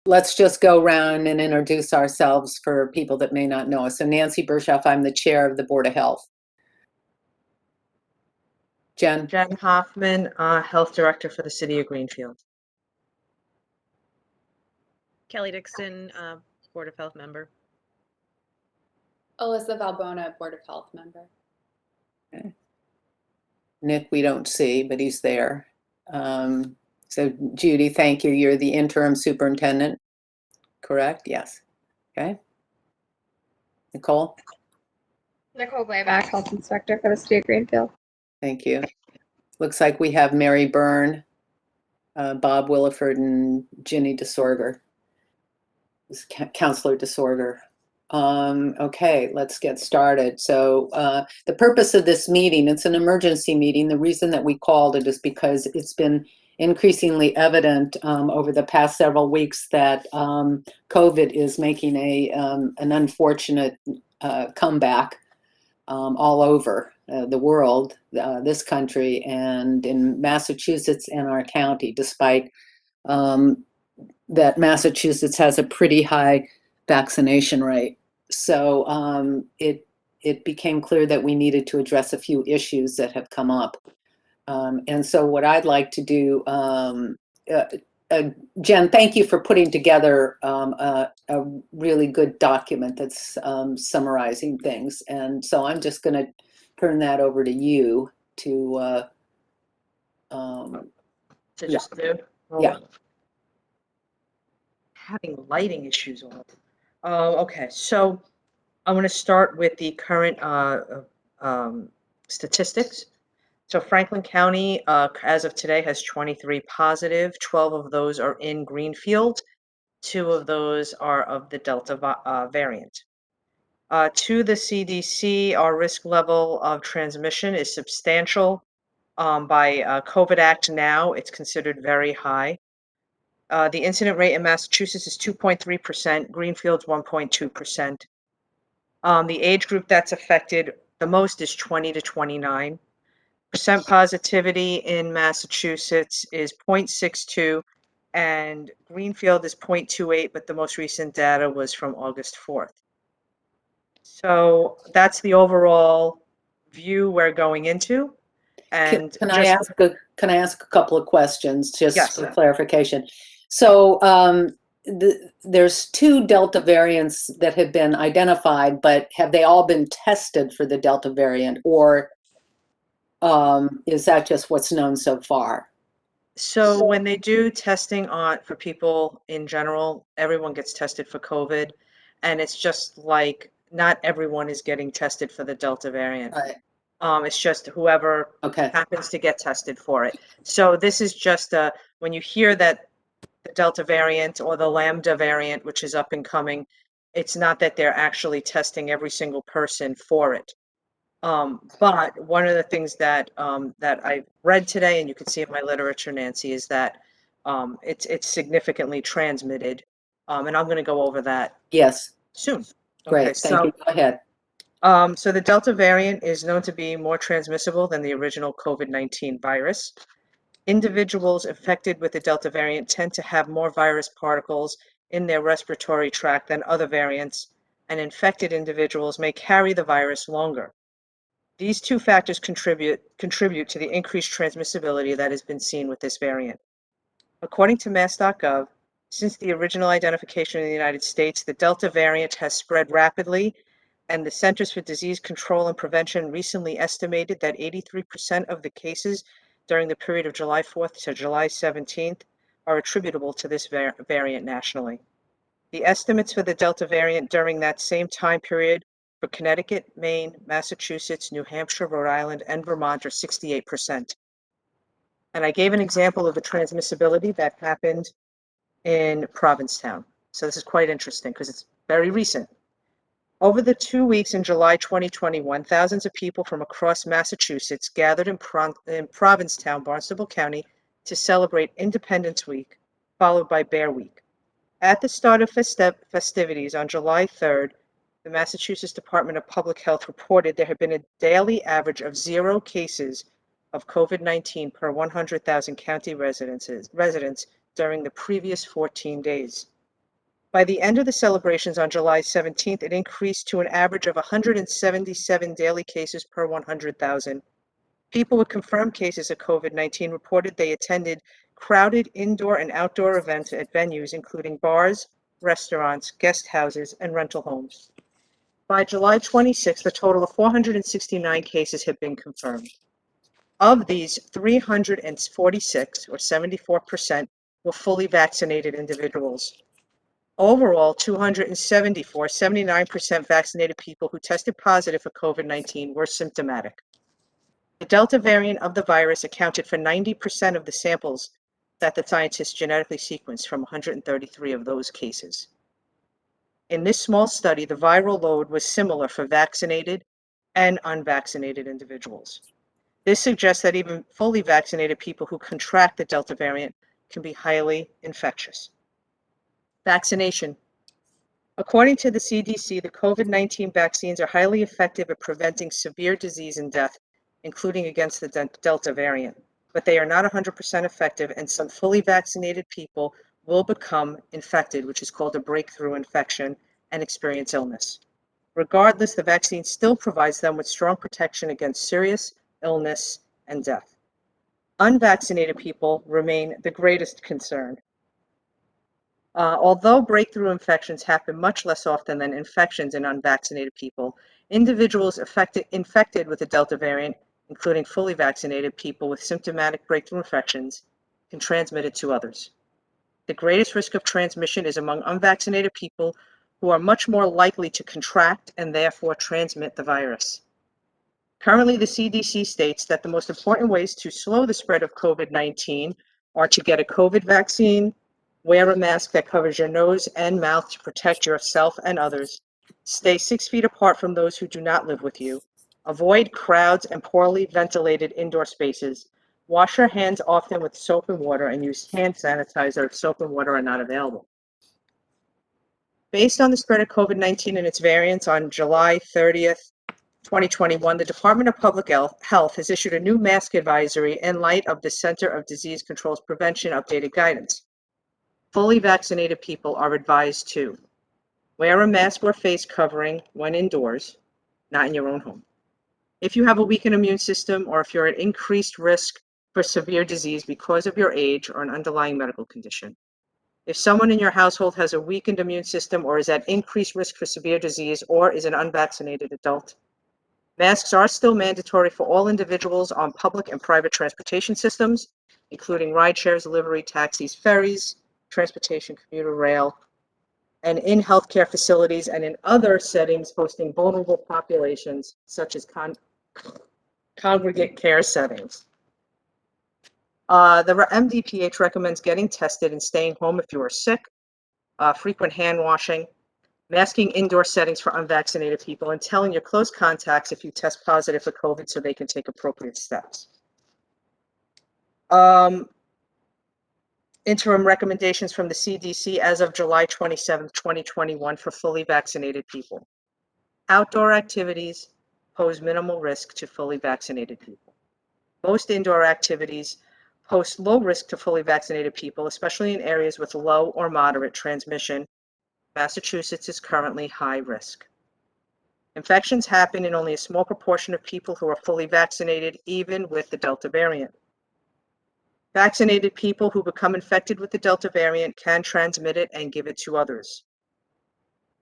let's just go around and introduce ourselves for people that may not know us. So Nancy Bershoff, I'm the chair of the Board of Health. Jen? Jen Hoffman, Health Director for the City of Greenfield. Kelly Dixon, Board of Health member. Alyssa Valbona, Board of Health member. Okay. Nick, we don't see, but he's there. So Judy, thank you. You're the interim superintendent, correct? Yes. Okay. Nicole? Nicole Blayback, Health Inspector for the City of Greenfield. Thank you. Looks like we have Mary Byrne, Bob Williford, and Ginny DeSorger. Counselor DeSorger. Okay, let's get started. So the purpose of this meeting, it's an emergency meeting. The reason that we called it is because it's been increasingly evident over the past several weeks that COVID is making an unfortunate comeback all over the world, this country, and in Massachusetts and our county, despite that Massachusetts has a pretty high vaccination rate. So it became clear that we needed to address a few issues that have come up. And so what I'd like to do, Jen, thank you for putting together a really good document that's summarizing things. And so I'm just going to turn that over to you to just do. Yeah. Having lighting issues on. Okay, so I'm going to start with the current statistics. So Franklin County, as of today, has 23 positive. 12 of those are in Greenfield. 2 of those are of the Delta variant. To the CDC, our risk level of transmission is substantial. By COVID Act now, it's considered very high. The incident rate in Massachusetts is 2.3%, Greenfield's 1.2%. The age group that's affected the most is 20 to 29. Percent positivity in Massachusetts is 0.62, and Greenfield is 0.28, but the most recent data was from August 4th. So that's the overall view we're going into. And can I ask a couple of questions just Yes. for clarification? So there's 2 Delta variants that have been identified, but have they all been tested for the Delta variant, or is that just what's known so far? So when they do testing for people in general, everyone gets tested for COVID, and it's just like not everyone is getting tested for the Delta variant. Right. It's just whoever happens to get tested for it. So this is just when you hear that the Delta variant or the Lambda variant, which is up and coming, it's not that they're actually testing every single person for it. But one of the things that that I read today, and you can see in my literature, Nancy, is that it's significantly transmitted, and I'm going to go over that. Yes. Soon. Great. Okay, Thank you. Go ahead. So the Delta variant is known to be more transmissible than the original COVID-19 virus. Individuals infected with the Delta variant tend to have more virus particles in their respiratory tract than other variants, and infected individuals may carry the virus longer. These 2 factors contribute to the increased transmissibility that has been seen with this variant. According to mass.gov, since the original identification in the United States, the Delta variant has spread rapidly, and the Centers for Disease Control and Prevention recently estimated that 83% of the cases during the period of July 4th to July 17th are attributable to this variant nationally. The estimates for the Delta variant during that same time period for Connecticut, Maine, Massachusetts, New Hampshire, Rhode Island, and Vermont are 68%. And I gave an example of the transmissibility that happened in Provincetown. So this is quite interesting because it's very recent. Over the 2 weeks in July 2021, thousands of people from across Massachusetts gathered in Provincetown, Barnstable County, to celebrate Independence Week, followed by Bear Week. At the start of festivities on July 3rd, the Massachusetts Department of Public Health reported there had been a daily average of 0 cases of COVID-19 per 100,000 county residents during the previous 14 days. By the end of the celebrations on July 17th, it increased to an average of 177 daily cases per 100,000. People with confirmed cases of COVID-19 reported they attended crowded indoor and outdoor events at venues including bars, restaurants, guest houses, and rental homes. By July 26th, a total of 469 cases had been confirmed. Of these, 346, or 74%, were fully vaccinated individuals. Overall, 274, 79% vaccinated people who tested positive for COVID-19 were symptomatic. The Delta variant of the virus accounted for 90% of the samples that the scientists genetically sequenced from 133 of those cases. In this small study, the viral load was similar for vaccinated and unvaccinated individuals. This suggests that even fully vaccinated people who contract the Delta variant can be highly infectious. Vaccination. According to the CDC, the COVID-19 vaccines are highly effective at preventing severe disease and death, including against the Delta variant, but they are not 100% effective, and some fully vaccinated people will become infected, which is called a breakthrough infection, and experience illness. Regardless, the vaccine still provides them with strong protection against serious illness and death. Unvaccinated people remain the greatest concern. Although breakthrough infections happen much less often than infections in unvaccinated people, individuals infected with the Delta variant, including fully vaccinated people with symptomatic breakthrough infections, can transmit it to others. The greatest risk of transmission is among unvaccinated people, who are much more likely to contract and therefore transmit the virus. Currently, the CDC states that the most important ways to slow the spread of COVID-19 are to get a COVID vaccine, wear a mask that covers your nose and mouth to protect yourself and others, stay 6 feet apart from those who do not live with you, avoid crowds and poorly ventilated indoor spaces, wash your hands often with soap and water, and use hand sanitizer if soap and water are not available. Based on the spread of COVID-19 and its variants, on July 30th, 2021, the Department of Public Health has issued a new mask advisory in light of the Center of Disease Control's prevention updated guidance. Fully vaccinated people are advised to wear a mask or face covering when indoors, not in your own home. If you have a weakened immune system, or if you're at increased risk for severe disease because of your age or an underlying medical condition. If someone in your household has a weakened immune system or is at increased risk for severe disease or is an unvaccinated adult. Masks are still mandatory for all individuals on public and private transportation systems, including rideshares, delivery, taxis, ferries, transportation, commuter rail, and in healthcare facilities and in other settings hosting vulnerable populations, such as congregate care settings. The MDPH recommends getting tested and staying home if you are sick, frequent hand washing, masking indoor settings for unvaccinated people, and telling your close contacts if you test positive for COVID so they can take appropriate steps. Interim recommendations from the CDC as of July 27, 2021 for fully vaccinated people. Outdoor activities pose minimal risk to fully vaccinated people. Most indoor activities pose low risk to fully vaccinated people, especially in areas with low or moderate transmission. Massachusetts is currently high risk. Infections happen in only a small proportion of people who are fully vaccinated, even with the Delta variant. Vaccinated people who become infected with the Delta variant can transmit it and give it to others.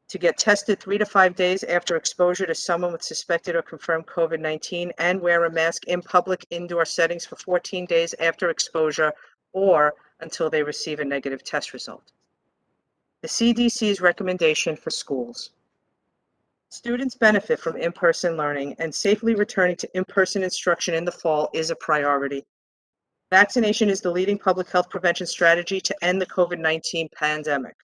To get tested 3 to 5 days after exposure to someone with suspected or confirmed COVID-19 and wear a mask in public indoor settings for 14 days after exposure or until they receive a negative test result. The CDC's recommendation for schools. Students benefit from in-person learning, and safely returning to in-person instruction in the fall is a priority. Vaccination is the leading public health prevention strategy to end the COVID-19 pandemic.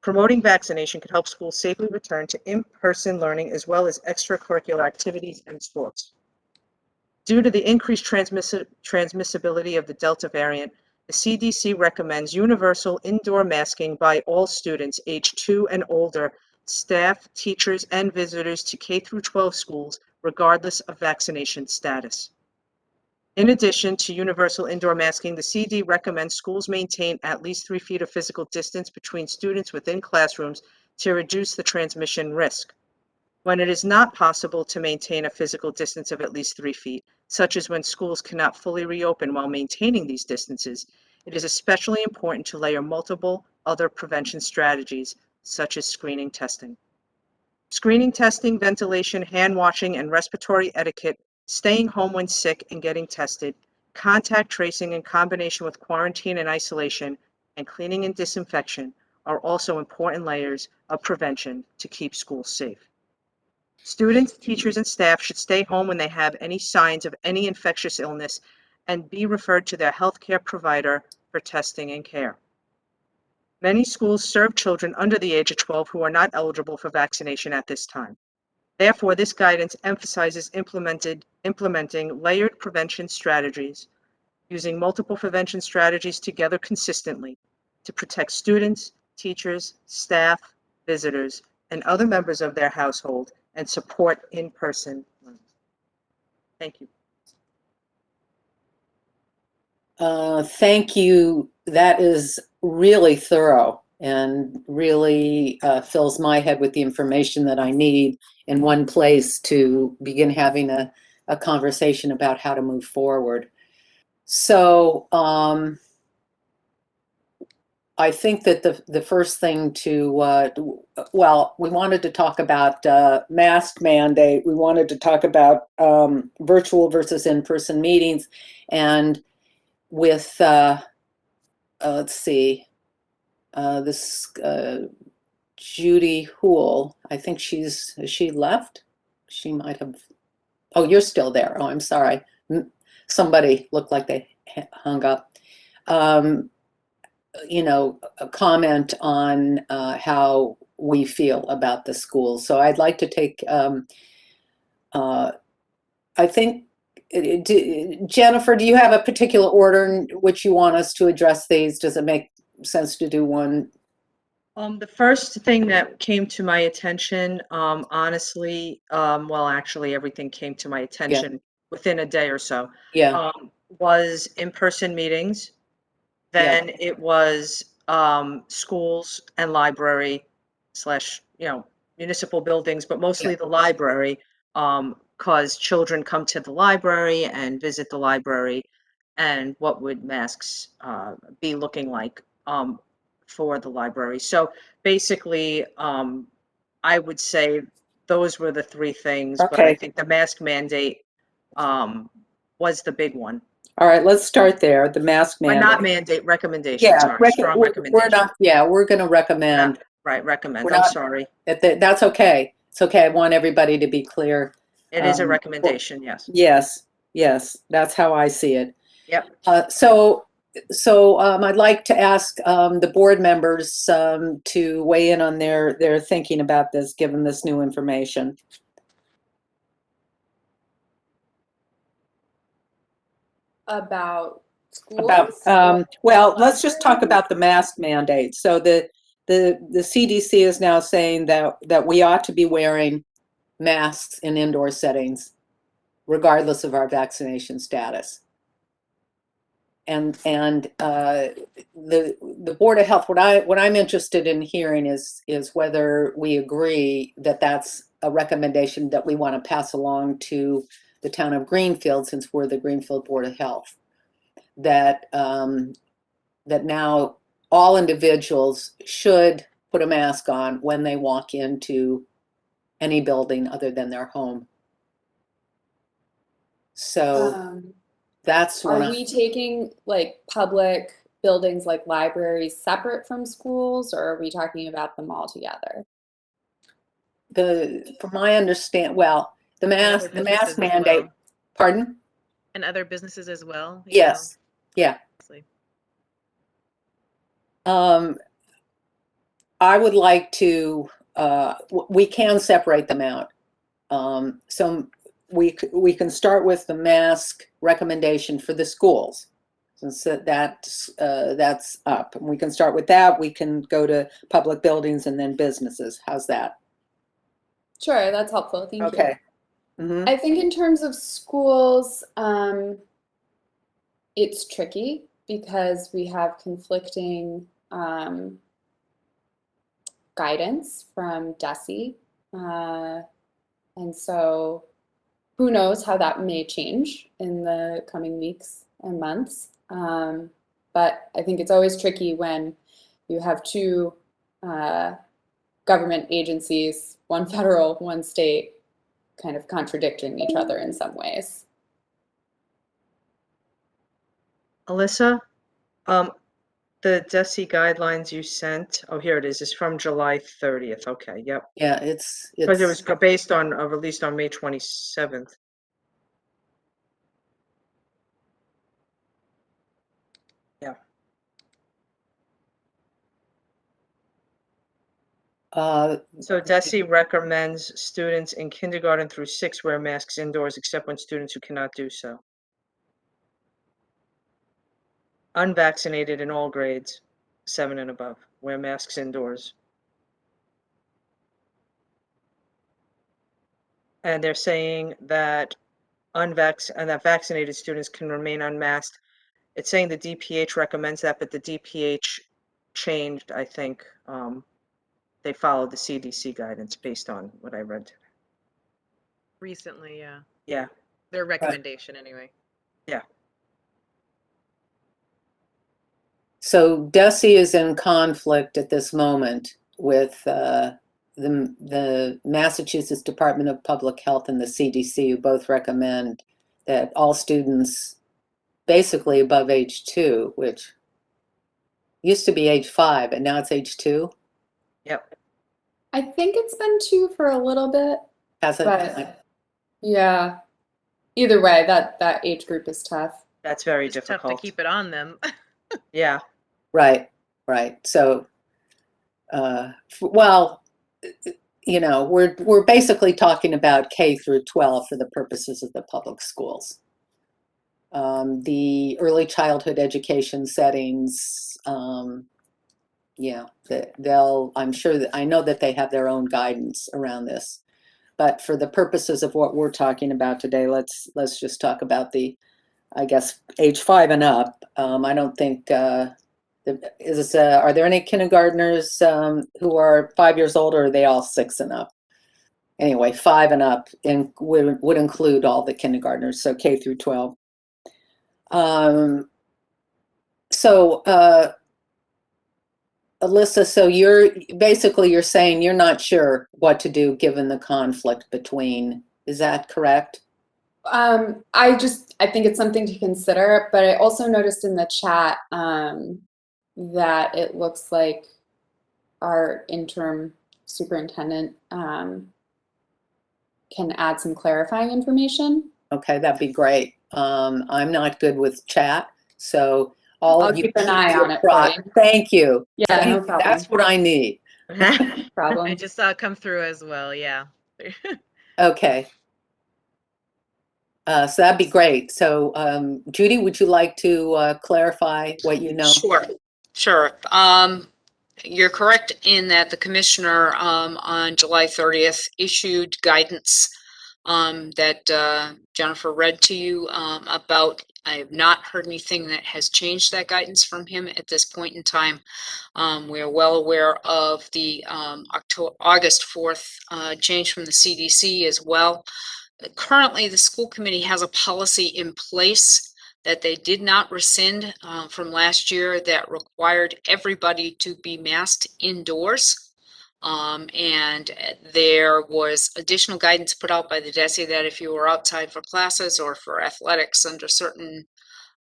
Promoting vaccination can help schools safely return to in-person learning as well as extracurricular activities and sports. Due to the increased transmissibility of the Delta variant, the CDC recommends universal indoor masking by all students aged 2 and older, staff, teachers, and visitors to K-12 schools, regardless of vaccination status. In addition to universal indoor masking, the CD recommends schools maintain at least 3 feet of physical distance between students within classrooms to reduce the transmission risk. When it is not possible to maintain a physical distance of at least 3 feet, such as when schools cannot fully reopen while maintaining these distances, it is especially important to layer multiple other prevention strategies, such as screening testing. Screening testing, ventilation, hand washing, and respiratory etiquette, staying home when sick and getting tested, contact tracing in combination with quarantine and isolation, and cleaning and disinfection are also important layers of prevention to keep schools safe. Students, teachers, and staff should stay home when they have any signs of any infectious illness and be referred to their healthcare provider for testing and care. Many schools serve children under the age of 12 who are not eligible for vaccination at this time. Therefore, this guidance emphasizes implementing layered prevention strategies, using multiple prevention strategies together consistently to protect students, teachers, staff, visitors, and other members of their household and support in-person learning. Thank you. Thank you. That is really thorough and really fills my head with the information that I need in one place to begin having a conversation about how to move forward. So I think that the first thing to, well, we wanted to talk about mask mandate. We wanted to talk about virtual versus in-person meetings. And with, let's see, this Judy Hool, I think has she left? She might have, oh, you're still there. Oh, I'm sorry. Somebody looked like they hung up. You know, a comment on how we feel about the school. So I'd like to take, I think, Jennifer, do you have a particular order in which you want us to address these? Does it make sense to do one? The first thing that came to my attention, honestly, well, actually, everything came to my attention within a day or so, Yeah, was in-person meetings. Then it was schools and library slash, municipal buildings, but mostly the library, because children come to the library and visit the library, and what would masks be looking like for the library. So basically, I would say those were the three things, but I Okay. think the mask mandate was the big one. All right, let's start there. The mask But mandate. not mandate, recommendation, Yeah, sorry, strong we're recommendation. not, yeah, we're going to recommend. Right, recommend, We're I'm not- sorry. That's okay. It's okay. I want everybody to be clear. It is a recommendation, yes. Yes, that's how I see it. Yep. So I'd like to ask the board members to weigh in on their thinking about this, given this new information. About schools? About well, let's just talk libraries? about the mask mandate. So the CDC is now saying that we ought to be wearing masks in indoor settings, regardless of our vaccination status. And the Board of Health, what I'm interested in hearing is whether we agree that that's a recommendation that we want to pass along to the town of Greenfield, since we're the Greenfield Board of Health, that that now all individuals should put a mask on when they walk into any building other than their home. So that's what Are we taking like public buildings like libraries separate from schools, or are we talking about them all together? from my understand, well, the mask businesses as mandate. well. Pardon? And other businesses as well? Yes. Yeah. Obviously. I would like to. We can separate them out. So we can start with the mask recommendation for the schools, since that's up. And we can start with that. We can go to public buildings and then businesses. How's that? Sure, that's helpful. Thank you. Okay. Mm-hmm. I think in terms of schools, it's tricky because we have conflicting guidance from DESE. And so who knows how that may change in the coming weeks and months. But I think it's always tricky when you have two government agencies, one federal, one state, kind of contradicting each other in some ways. Alyssa, the DESE guidelines you sent, oh, here it is. It's from July 30th. Okay, yep. Yeah, it's Because it was based on, released on May 27th. Yeah. So DESE recommends students in kindergarten through 6 wear masks indoors except when students who cannot do so. Unvaccinated in all grades, 7 and above, wear masks indoors. And they're saying that vaccinated students can remain unmasked. It's saying the DPH recommends that, but the DPH changed, I think. They followed the CDC guidance based on what I read. Recently, yeah. Yeah, Their recommendation anyway. yeah. so DESE is in conflict at this moment with the Massachusetts Department of Public Health and the CDC, who both recommend that all students basically above age 2, which used to be age 5, and now it's age 2. Yep. I think it's been 2 for a little bit, Has it? but yeah. Either way, that age group is tough. That's very It's tough difficult. to keep it on them. Yeah. Right. So, well, you know, we're basically talking about K through 12 for the purposes of the public schools. The early childhood education settings, yeah, I'm sure that I know that they have their own guidance around this. But for the purposes of what we're talking about today, let's just talk about I guess, age 5 and up. I don't think, are there any kindergartners who are 5 years old, or are they all 6 and up? Anyway, 5 and up would include all the kindergartners, so K through 12. Alyssa, so you're saying you're not sure what to do given the conflict between, is that correct? I think it's something to consider, but I also noticed in the chat that it looks like our interim superintendent can add some clarifying information. Okay, that'd be great. I'm not good with chat, so all I'll of you keep an eye on it for you. Thank you. Yeah, no problem. That's what I need. Problem. I just saw it come through as well, yeah. Okay. So that'd be great. So Judy, would you like to clarify what you know? Sure. You're correct in that the commissioner on July 30th issued guidance that Jennifer read to you about. I have not heard anything that has changed that guidance from him at this point in time. We are well aware of the August 4th change from the CDC as well. Currently, the school committee has a policy in place that they did not rescind from last year that required everybody to be masked indoors. And there was additional guidance put out by the DESE that if you were outside for classes or for athletics under certain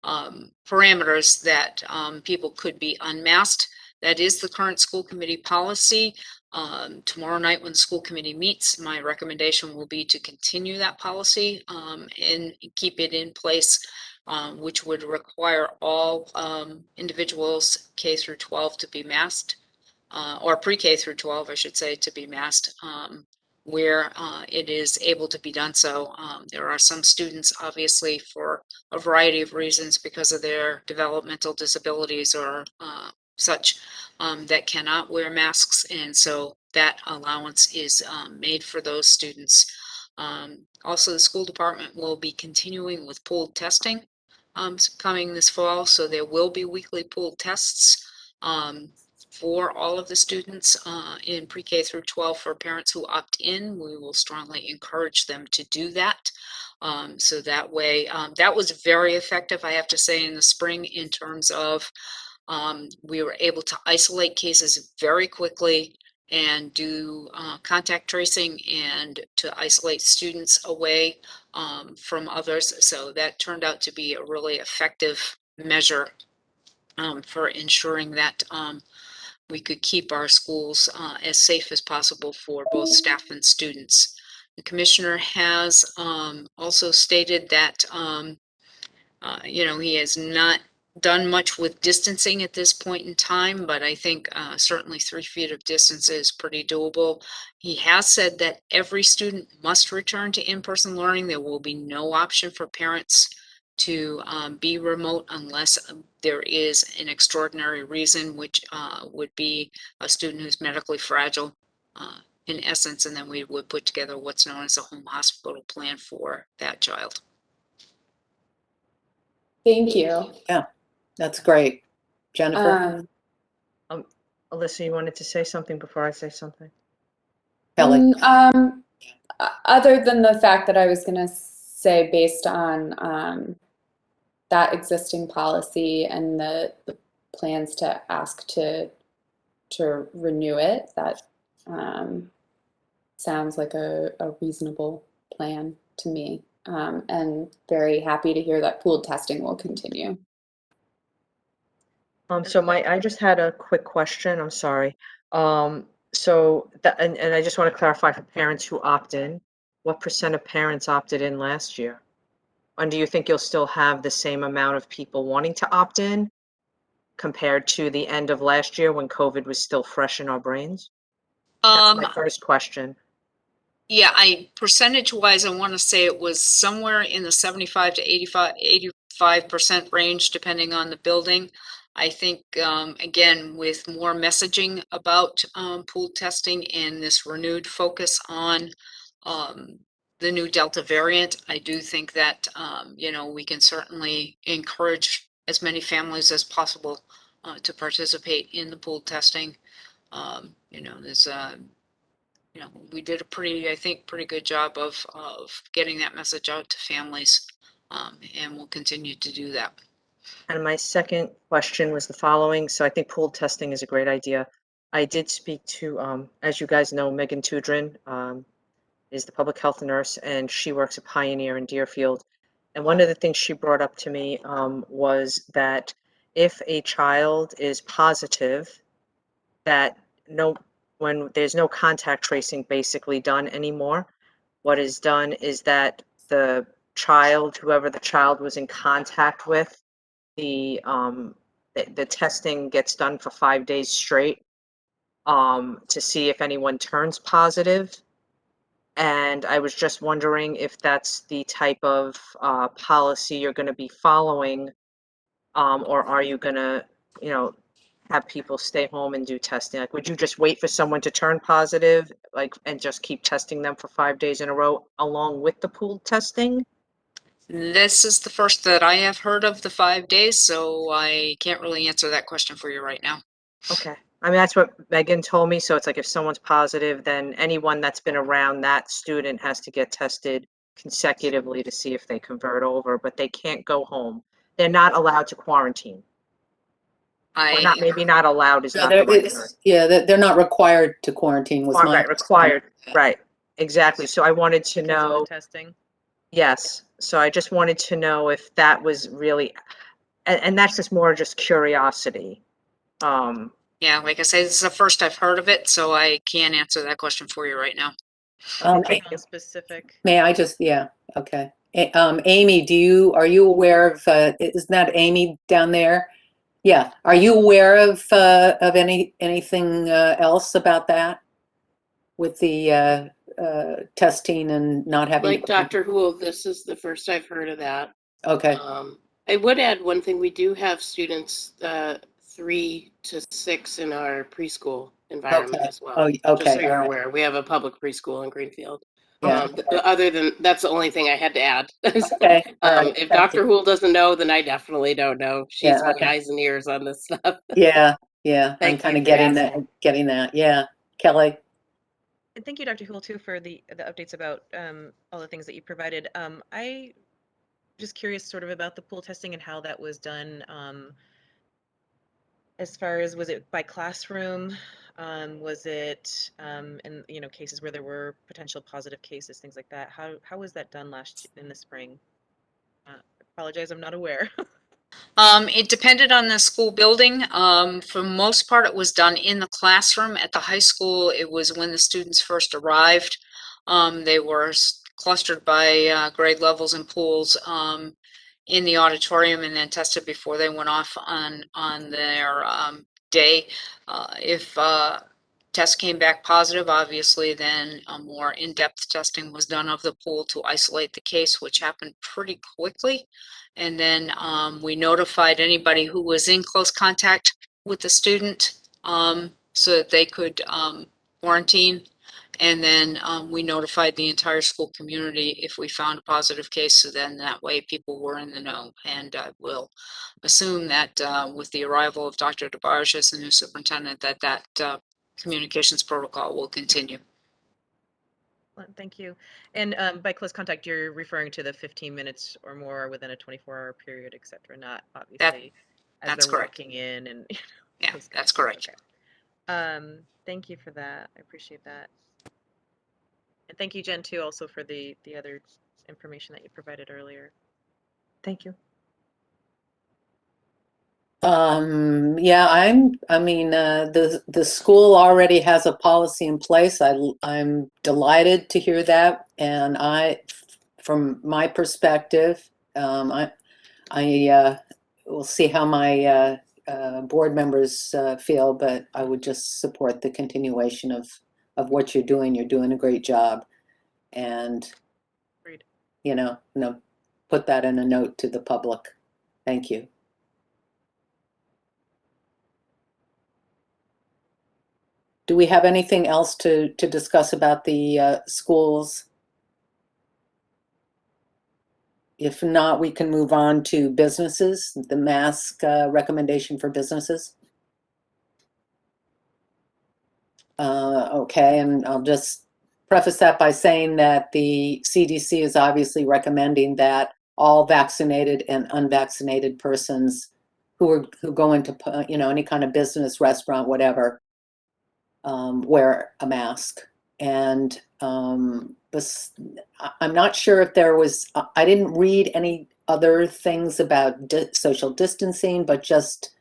parameters that people could be unmasked. That is the current school committee policy. Tomorrow night when the school committee meets, my recommendation will be to continue that policy and keep it in place, which would require all individuals K through 12 to be masked, or pre-K through 12, I should say, to be masked where it is able to be done so. There are some students, obviously, for a variety of reasons because of their developmental disabilities or such, that cannot wear masks, and so that allowance is made for those students. Also, the school department will be continuing with pooled testing coming this fall, so there will be weekly pooled tests for all of the students in pre-K through 12. For parents who opt in, we will strongly encourage them to do that. So that way, that was very effective, I have to say, in the spring in terms of we were able to isolate cases very quickly and do contact tracing and to isolate students away from others. So that turned out to be a really effective measure for ensuring that we could keep our schools as safe as possible for both staff and students. The commissioner has also stated that he has not done much with distancing at this point in time, but I think certainly 3 feet of distance is pretty doable. He has said that every student must return to in-person learning. There will be no option for parents to be remote unless there is an extraordinary reason, which would be a student who's medically fragile in essence, and then we would put together what's known as a home hospital plan for that child. Thank you. That's great. Jennifer? Alyssa, you wanted to say something before I say something? Kelly? Other than the fact that I was going to say, based on that existing policy and the plans to ask to renew it, that sounds like a reasonable plan to me. And very happy to hear that pooled testing will continue. I just had a quick question. I'm sorry. So that, and I just want to clarify for parents who opt in, what % of parents opted in last year? And do you think you'll still have the same amount of people wanting to opt in compared to the end of last year when COVID was still fresh in our brains? That's my first question. Yeah, percentage-wise, I want to say it was somewhere in the 75 to 85% range, depending on the building. I think, again, with more messaging about pool testing and this renewed focus on the new Delta variant, I do think that, we can certainly encourage as many families as possible to participate in the pool testing. There's we did I think, pretty good job of getting that message out to families, and we'll continue to do that. And my second question was the following. So I think pooled testing is a great idea. I did speak to, as you guys know, Megan Tudrin is the public health nurse, and she works at Pioneer in Deerfield. And one of the things she brought up to me was that if a child is positive, that when there's no contact tracing basically done anymore, what is done is that the child, whoever the child was in contact with, the testing gets done for 5 days straight to see if anyone turns positive. And I was just wondering if that's the type of policy you're going to be following, or are you going to, have people stay home and do testing? Like, would you just wait for someone to turn positive, and just keep testing them for 5 days in a row along with the pooled testing? This is the first that I have heard of the 5 days, so I can't really answer that question for you right now. Okay. I mean, that's what Megan told me. So it's like if someone's positive, then anyone that's been around that student has to get tested consecutively to see if they convert over, but they can't go home. They're not allowed to quarantine. Or not, maybe not allowed is not the right word. Yeah, they're not required to quarantine was my Right, required, right, exactly. So I wanted to Because of the know, testing. yes. So I just wanted to know if that was really, and that's just more just curiosity. Yeah, like I say, this is the first I've heard of it, so I can't answer that question for you right now. Thank you. Specific. May I just, yeah, okay. Amy, are you aware of, isn't that Amy down there? Yeah, are you aware of anything else about that? With the testing and not having. Like Dr. Houle, this is the first I've heard of that. Okay, I would add one thing. We do have students 3 to 6 in our preschool environment Okay. as well. Oh, Just so okay, you're all right. aware, we have a public preschool in Greenfield. Yeah. Other than, that's the only thing I had to add. Okay. All right. If Thank Dr. you. Houle doesn't know, then I definitely don't know. She's Yeah, my okay. eyes and ears on this stuff. Yeah, yeah. I'm Thank kind you of for asking. getting that. Yeah. Kelly? And thank you, Dr. Houle, too, for the updates about all the things that you provided. I just curious sort of about the pool testing and how that was done. As far as, was it by classroom? Was it in, you know, cases where there were potential positive cases, things like that? How was that done in the spring? Apologize, I'm not aware. It depended on the school building. For most part, it was done in the classroom. At the high school, it was when the students first arrived. They were clustered by grade levels and pools in the auditorium and then tested before they went off on their day. If test came back positive, obviously, then a more in-depth testing was done of the pool to isolate the case, which happened pretty quickly. And then we notified anybody who was in close contact with the student so that they could quarantine. And then we notified the entire school community if we found a positive case. So then that way people were in the know. And I will assume that with the arrival of Dr. DeBarge as the new superintendent, that communications protocol will continue. Thank you. And by close contact, you're referring to the 15 minutes or more within a 24-hour period, et cetera, not obviously as That's they're correct. walking in and Yeah, those kinds that's of things. correct. Okay. Thank you for that. I appreciate that. And thank you, Jen, too, also for the other information that you provided earlier. Thank you. Yeah, I mean, the school already has a policy in place. I'm delighted to hear that. And from my perspective, I will see how my board members feel, but I would just support the continuation of what you're doing. You're doing a great job. And, Agreed. you know, put that in a note to the public. Thank you. Do we have anything else to discuss about the schools? If not, we can move on to businesses, the mask recommendation for businesses. Okay, and I'll just preface that by saying that the CDC is obviously recommending that all vaccinated and unvaccinated persons who go into, you know, any kind of business, restaurant, whatever, wear a mask. And this, I'm not sure if there was, I didn't read any other things about social distancing, but just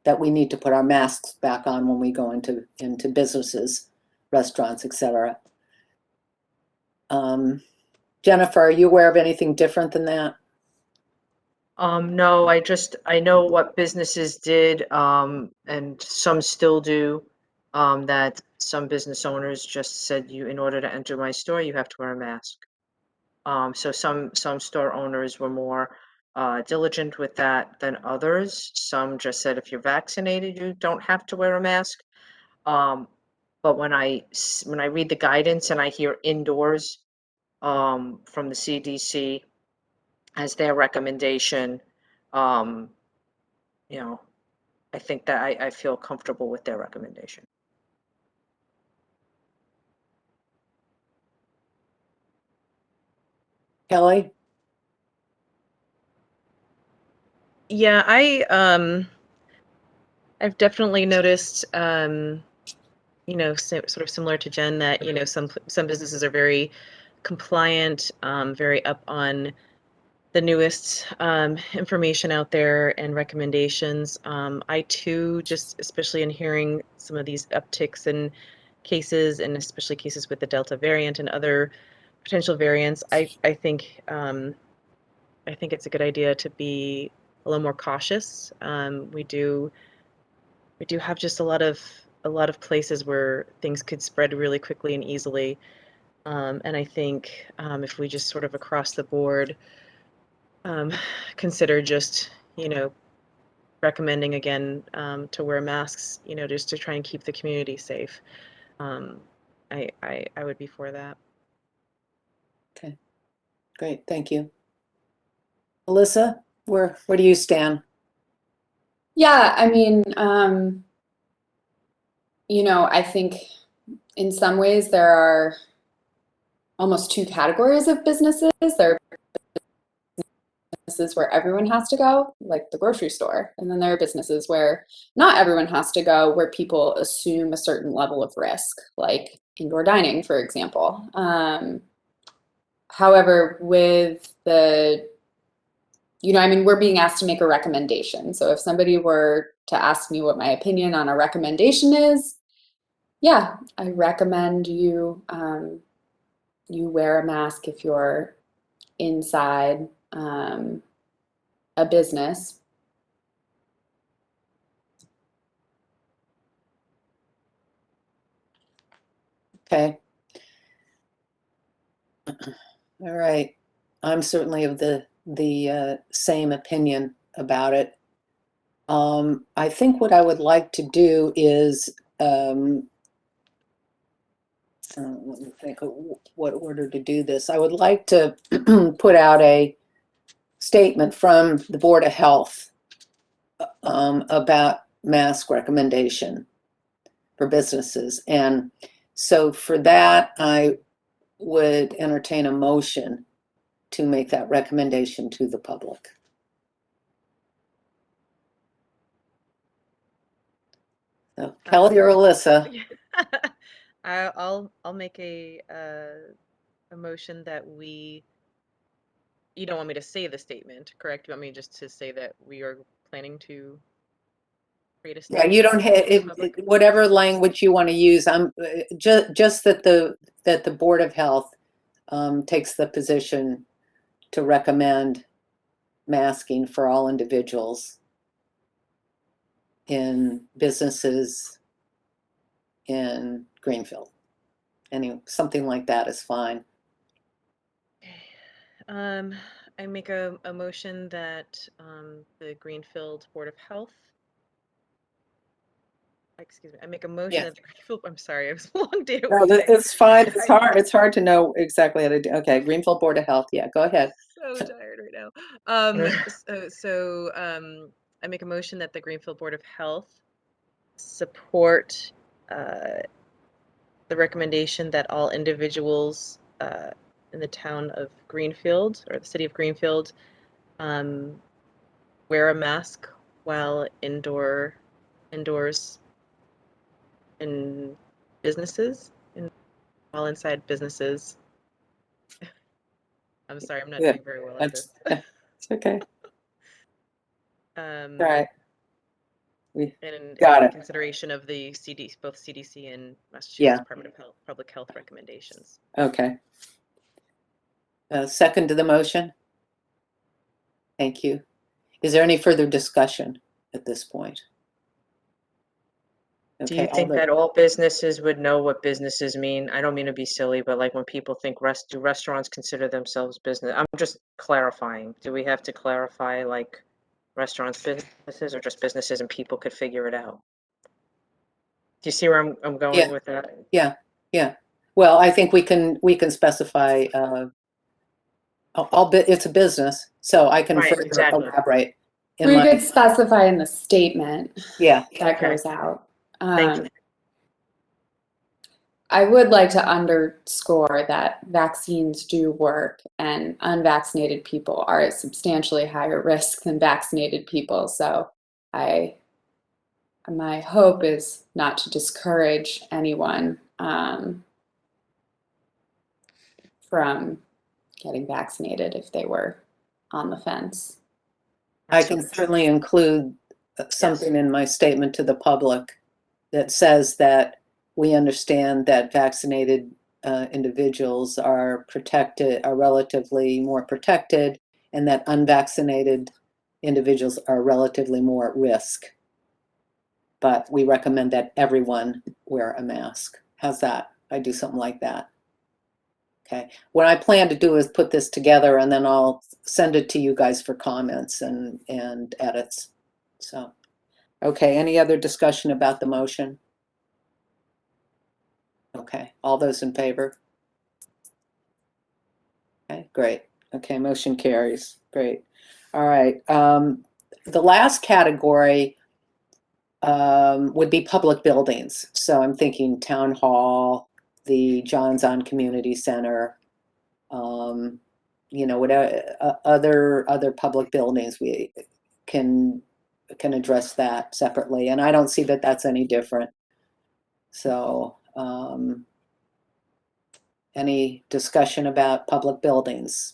that we need to put our masks back on when we go into businesses, restaurants, etc. Jennifer, are you aware of anything different than that? No, I know what businesses did, and some still do, that some business owners just said in order to enter my store, you have to wear a mask. So some store owners were more diligent with that than others. Some just said if you're vaccinated, you don't have to wear a mask. But when I read the guidance and I hear indoors from the CDC as their recommendation, you know, I think that I feel comfortable with their recommendation. Kelly? Yeah, I've definitely noticed, you know, sort of similar to Jen, that, you know, some businesses are very compliant, very up on the newest information out there and recommendations. I too, just especially in hearing some of these upticks in cases, and especially cases with the Delta variant and other potential variants, I think it's a good idea to be a little more cautious. We do have just a lot of places where things could spread really quickly and easily. And I think if we just sort of across the board consider just, you know, recommending again to wear masks, you know, just to try and keep the community safe. I would be for that. Okay, great, thank you. Alyssa, where do you stand? Yeah, I mean, you know, I think in some ways there are almost two categories of businesses. There are businesses where everyone has to go, like the grocery store. And then there are businesses where not everyone has to go, where people assume a certain level of risk, like indoor dining, for example. However, with the, you know, I mean, we're being asked to make a recommendation. So if somebody were to ask me what my opinion on a recommendation is, yeah, I recommend you you wear a mask if you're inside a business. Okay. All right. I'm certainly of the same opinion about it. I think what I would like to do is, let me think of what order to do this. I would like to put out a statement from the Board of Health about mask recommendation for businesses. And so for that, I would entertain a motion to make that recommendation to the public. So Kelly or Alyssa? I'll make a motion that we. You don't want me to say the statement, correct? You want me just to say that we are planning to create a Yeah, statement? you don't have whatever language you want to use. I'm just that the Board of Health takes the position to recommend masking for all individuals in businesses in Greenfield. Something like that is fine. I make a motion that the Greenfield Board of Health. Excuse me. I make a motion that the Greenfield. I'm sorry, it was a long day at No, work. it's fine. It's hard. It's hard to know exactly how to do. Okay, Greenfield Board of Health. Yeah, go ahead. So tired right now. I make a motion that the Greenfield Board of Health support the recommendation that all individuals in the town of Greenfield or the city of Greenfield wear a mask while indoors in businesses, while inside businesses. I'm sorry, I'm not doing very well at this. It's okay. All right. And Got in it. consideration of the both CDC and Massachusetts Yeah. Department of Public Health recommendations. Okay. Second to the motion? Thank you. Is there any further discussion at this point? Do you think that all businesses would know what businesses mean? I don't mean to be silly, but like when people think do restaurants consider themselves business? I'm just clarifying. Do we have to clarify like restaurants, businesses, or just businesses and people could figure it out? Do you see where I'm going with that? Yeah. Well, I think we can specify it's a business, so I can Right, further exactly. elaborate. We could specify in the statement that goes out. Thank you. I would like to underscore that vaccines do work, and unvaccinated people are at substantially higher risk than vaccinated people. So my hope is not to discourage anyone from getting vaccinated if they were on the fence. I can certainly include something in my statement to the public that says that we understand that vaccinated individuals are relatively more protected, and that unvaccinated individuals are relatively more at risk. But we recommend that everyone wear a mask. How's that? I do something like that. Okay. What I plan to do is put this together, and then I'll send it to you guys for comments and edits. So, okay. Any other discussion about the motion? Okay. All those in favor? Great. Okay, motion carries. Great. All right. The last category would be public buildings. So I'm thinking town hall, the Johns On Community Center, whatever other public buildings. We can address that separately, and I don't see that that's any different. So, any discussion about public buildings?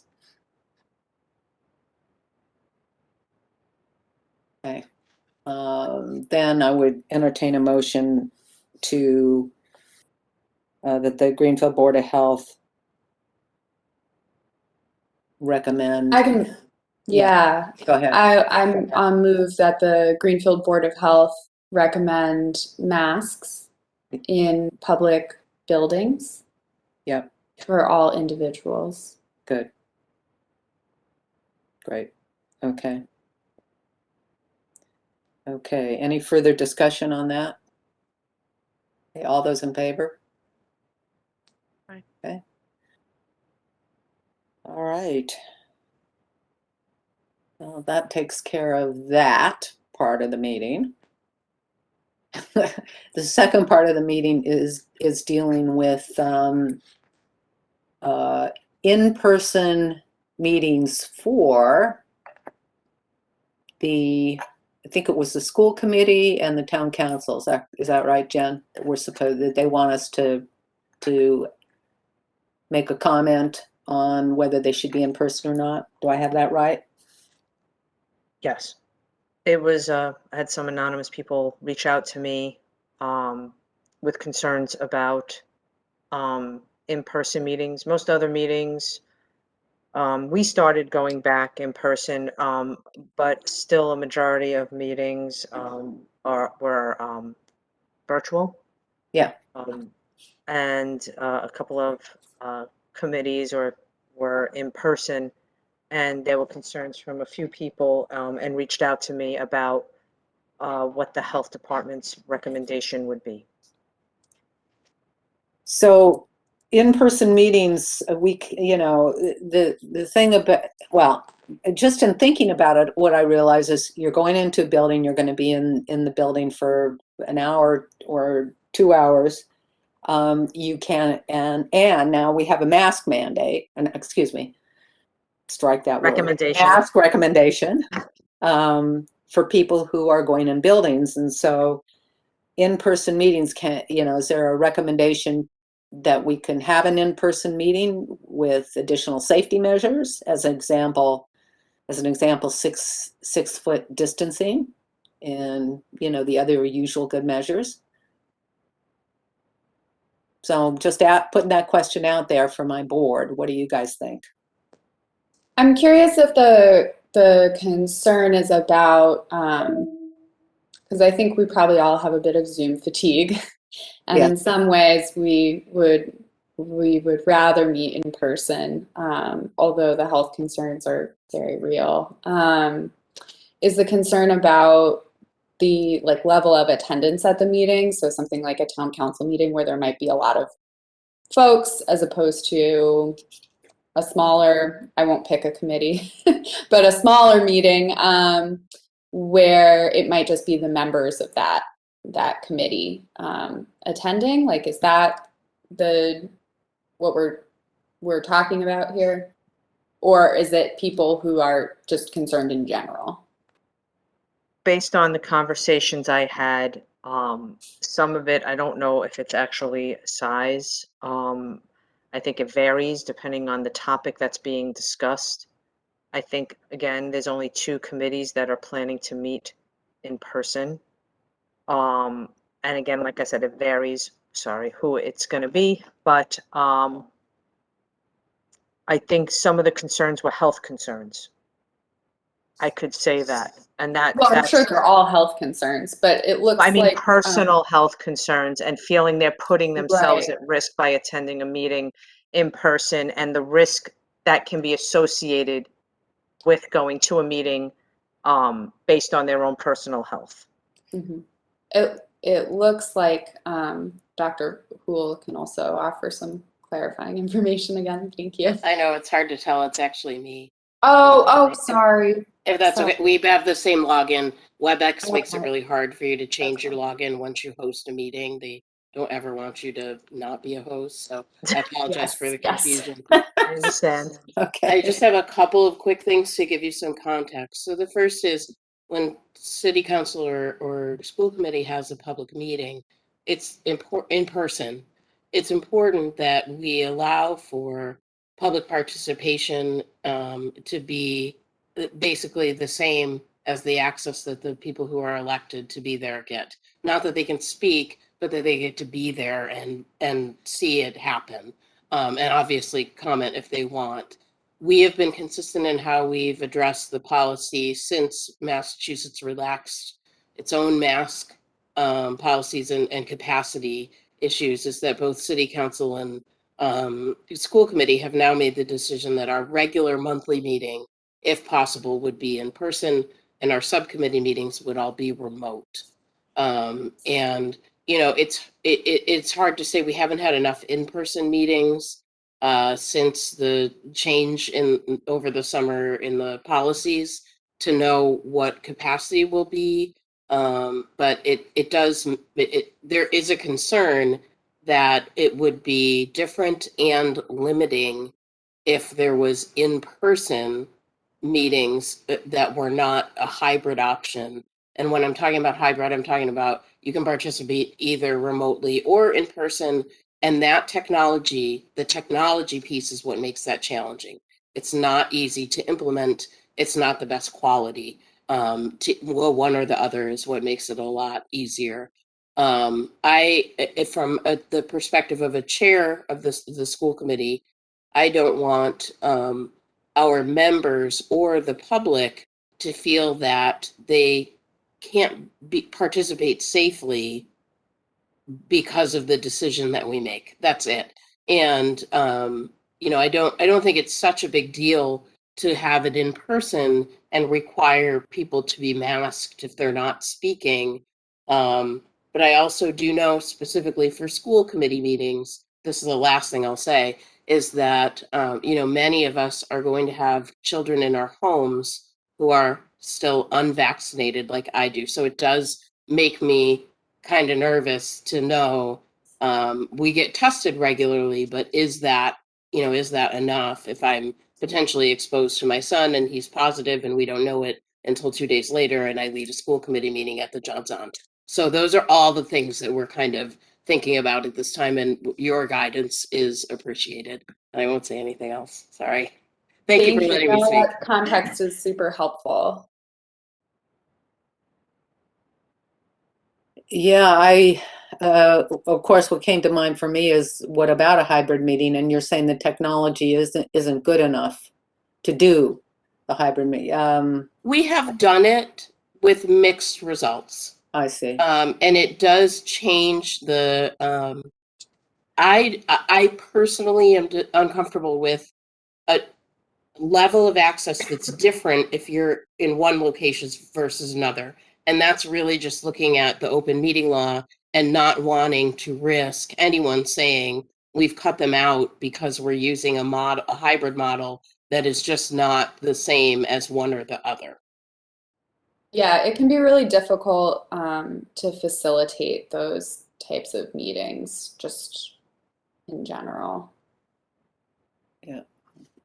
Okay. Then I would entertain a motion to that the Greenfield Board of Health recommend. I can, yeah. Go ahead. I'll move that the Greenfield Board of Health recommend masks in public buildings. Yep. For all individuals. Good. Great. Okay. Okay. Any further discussion on that? Okay, all those in favor? Aye. Okay. All right. Well, that takes care of that part of the meeting. The second part of the meeting is dealing with in-person meetings for I think it was the school committee and the town council. Is that right, Jen? That they want us to make a comment on whether they should be in person or not. Do I have that right? Yes. It was, I had some anonymous people reach out to me with concerns about in-person meetings. Most other meetings, we started going back in person, but still a majority of meetings were virtual. Yeah. And a couple of committees were in person, and there were concerns from a few people and reached out to me about what the health department's recommendation would be. So in-person meetings, the thing about, well, just in thinking about it, what I realize is you're going into a building, you're going to be in the building for an hour or 2 hours. You can, and now we have a mask mandate, and excuse me, strike that word. Recommendation. Mask recommendation for people who are going in buildings. And so in-person meetings is there a recommendation that we can have an in-person meeting with additional safety measures? As an example, 6-foot distancing and, the other usual good measures. So just putting that question out there for my board. What do you guys think? I'm curious if the concern is about, because I think we probably all have a bit of Zoom fatigue, and Yeah. in some ways we would rather meet in person, although the health concerns are very real. Is the concern about the level of attendance at the meeting? So something like a town council meeting where there might be a lot of folks, as opposed to a smaller, I won't pick a committee, but a smaller meeting where it might just be the members of that committee attending. Is that what we're talking about here? Or is it people who are just concerned in general? Based on the conversations I had, some of it, I don't know if it's actually size. I think it varies depending on the topic that's being discussed. I think, again, there's only 2 committees that are planning to meet in person. And again, like I said, it varies, who it's going to be. But I think some of the concerns were health concerns. I could say that. And Well, I'm sure they're all health concerns, but it looks like personal health concerns and feeling they're putting themselves Right. at risk by attending a meeting in person, and the risk that can be associated with going to a meeting based on their own personal health. Mm-hmm. It looks like Dr. Houle can also offer some clarifying information again. Thank you. I know it's hard to tell. It's actually me. Oh, sorry. If that's Sorry. okay, we have the same login. WebEx makes it Okay. really hard for you to change your fine. login once you host a meeting. They don't ever want you to not be a host, so I apologize for the Yes. confusion. I understand. Okay. I just have a couple of quick things to give you some context. So the first is when city council or school committee has a public meeting, it's important in person. It's important that we allow for public participation to be basically the same as the access that the people who are elected to be there get. Not that they can speak, but that they get to be there and see it happen, and obviously comment if they want. We have been consistent in how we've addressed the policy since Massachusetts relaxed its own mask policies and capacity issues, is that both city council and school committee have now made the decision that our regular monthly meeting, if possible, would be in person, and our subcommittee meetings would all be remote. And you know, it's hard to say. We haven't had enough in-person meetings since the change in over the summer in the policies to know what capacity will be. But there is a concern that it would be different and limiting if there was in-person meetings that were not a hybrid option. And when I'm talking about hybrid, I'm talking about you can participate either remotely or in person. And that technology, the technology piece is what makes that challenging. It's not easy to implement. It's not the best quality. Well, one or the other is what makes it a lot easier. From the perspective of a chair of the school committee, I don't want our members or the public to feel that they can't participate safely because of the decision that we make. That's it. And you know, I don't think it's such a big deal to have it in person and require people to be masked if they're not speaking. But I also do know specifically for school committee meetings, this is the last thing I'll say, is that you know, many of us are going to have children in our homes who are still unvaccinated like I do. So it does make me kind of nervous to know we get tested regularly, but is that, you know, is that enough if I'm potentially exposed to my son and he's positive and we don't know it until 2 days later and I lead a school committee meeting at the Johnson. So those are all the things that we're kind of thinking about at this time, and your guidance is appreciated. I won't say anything else. Sorry. Thank you for letting me No, speak. that context is super helpful. Yeah, of course, what came to mind for me is what about a hybrid meeting? And you're saying the technology isn't good enough to do the hybrid meeting. We have done it with mixed results. I see. And it does change the. I personally am uncomfortable with a level of access that's different if you're in one location versus another, and that's really just looking at the open meeting law and not wanting to risk anyone saying we've cut them out because we're using a hybrid model that is just not the same as one or the other. Yeah, it can be really difficult to facilitate those types of meetings, just in general. Yeah.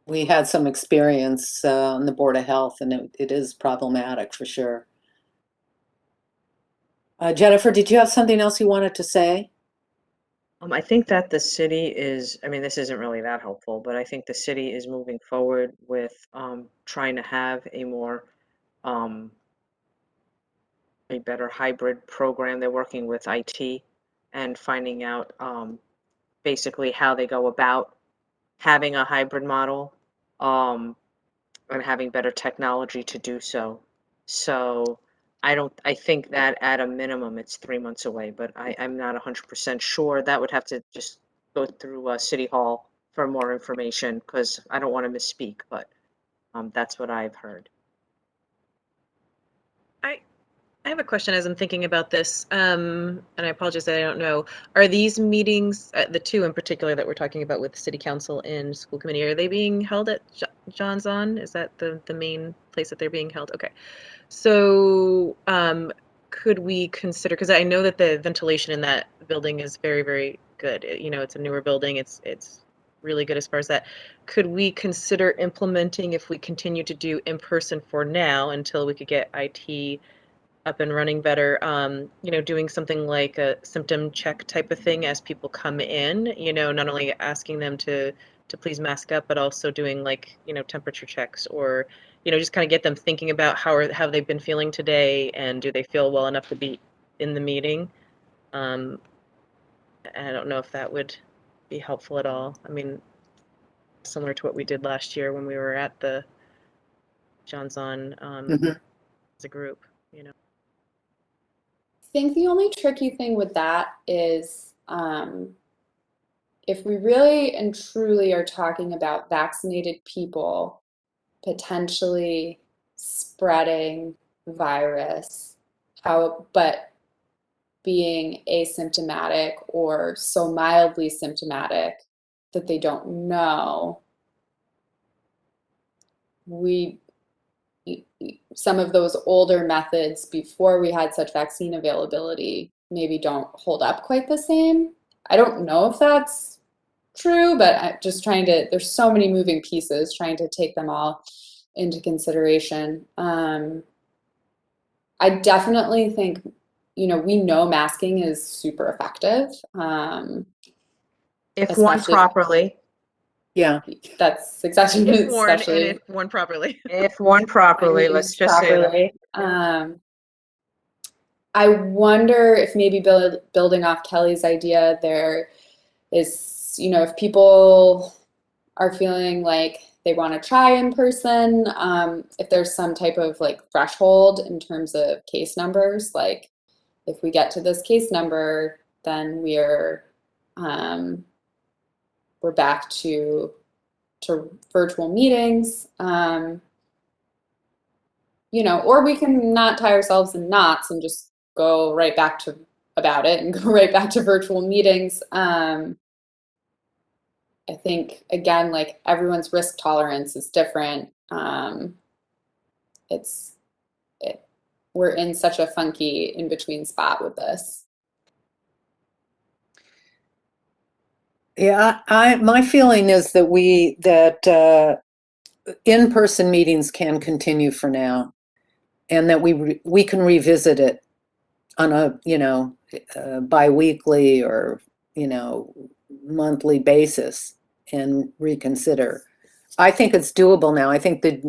We had some experience on the Board of Health, and it is problematic for sure. Jennifer, did you have something else you wanted to say? I think that the city is, I mean, this isn't really that helpful, but I think the city is moving forward with trying to have a more, a better hybrid program. They're working with IT and finding out basically how they go about having a hybrid model and having better technology to do so. So I think that at a minimum it's 3 months away, but I'm not 100% sure. That would have to just go through City Hall for more information because I don't want to misspeak, but that's what I've heard. I have a question as I'm thinking about this, and I apologize that I don't know. Are these meetings, the two in particular that we're talking about with City Council and School Committee, are they being held at John's On? Is that the main place that they're being held? Okay. So could we consider, because I know that the ventilation in that building is very, very good. You know, it's a newer building. It's really good as far as that. Could we consider implementing, if we continue to do in person for now until we could get IT up and running better, you know, doing something like a symptom check type of thing as people come in, you know, not only asking them to please mask up, but also doing like, you know, temperature checks, or, you know, just kind of get them thinking about how they've been feeling today, and do they feel well enough to be in the meeting. I don't know if that would be helpful at all. I mean, similar to what we did last year when we were at the John's On as a group, you know. I think the only tricky thing with that is if we really and truly are talking about vaccinated people potentially spreading virus, but being asymptomatic or so mildly symptomatic that they don't know, some of those older methods before we had such vaccine availability maybe don't hold up quite the same. I don't know if that's true, but I'm just trying to, there's so many moving pieces, trying to take them all into consideration. I definitely think, you know, we know masking is super effective. If worn Especially- properly. Yeah. That's exactly If worn, and especially if worn properly. If worn properly, when let's used just say that. properly. I wonder if maybe building off Kelly's idea, there is, you know, if people are feeling like they want to try in person, if there's some type of like threshold in terms of case numbers, like if we get to this case number, then we're back to virtual meetings. You know, or we can not tie ourselves in knots and just go right back to about it and go right back to virtual meetings. I think again, like everyone's risk tolerance is different. We're in such a funky in between spot with this. Yeah, my feeling is that in-person meetings can continue for now, and that we can revisit it on a, you know, biweekly or, you know, monthly basis and reconsider. I think it's doable now. I think that,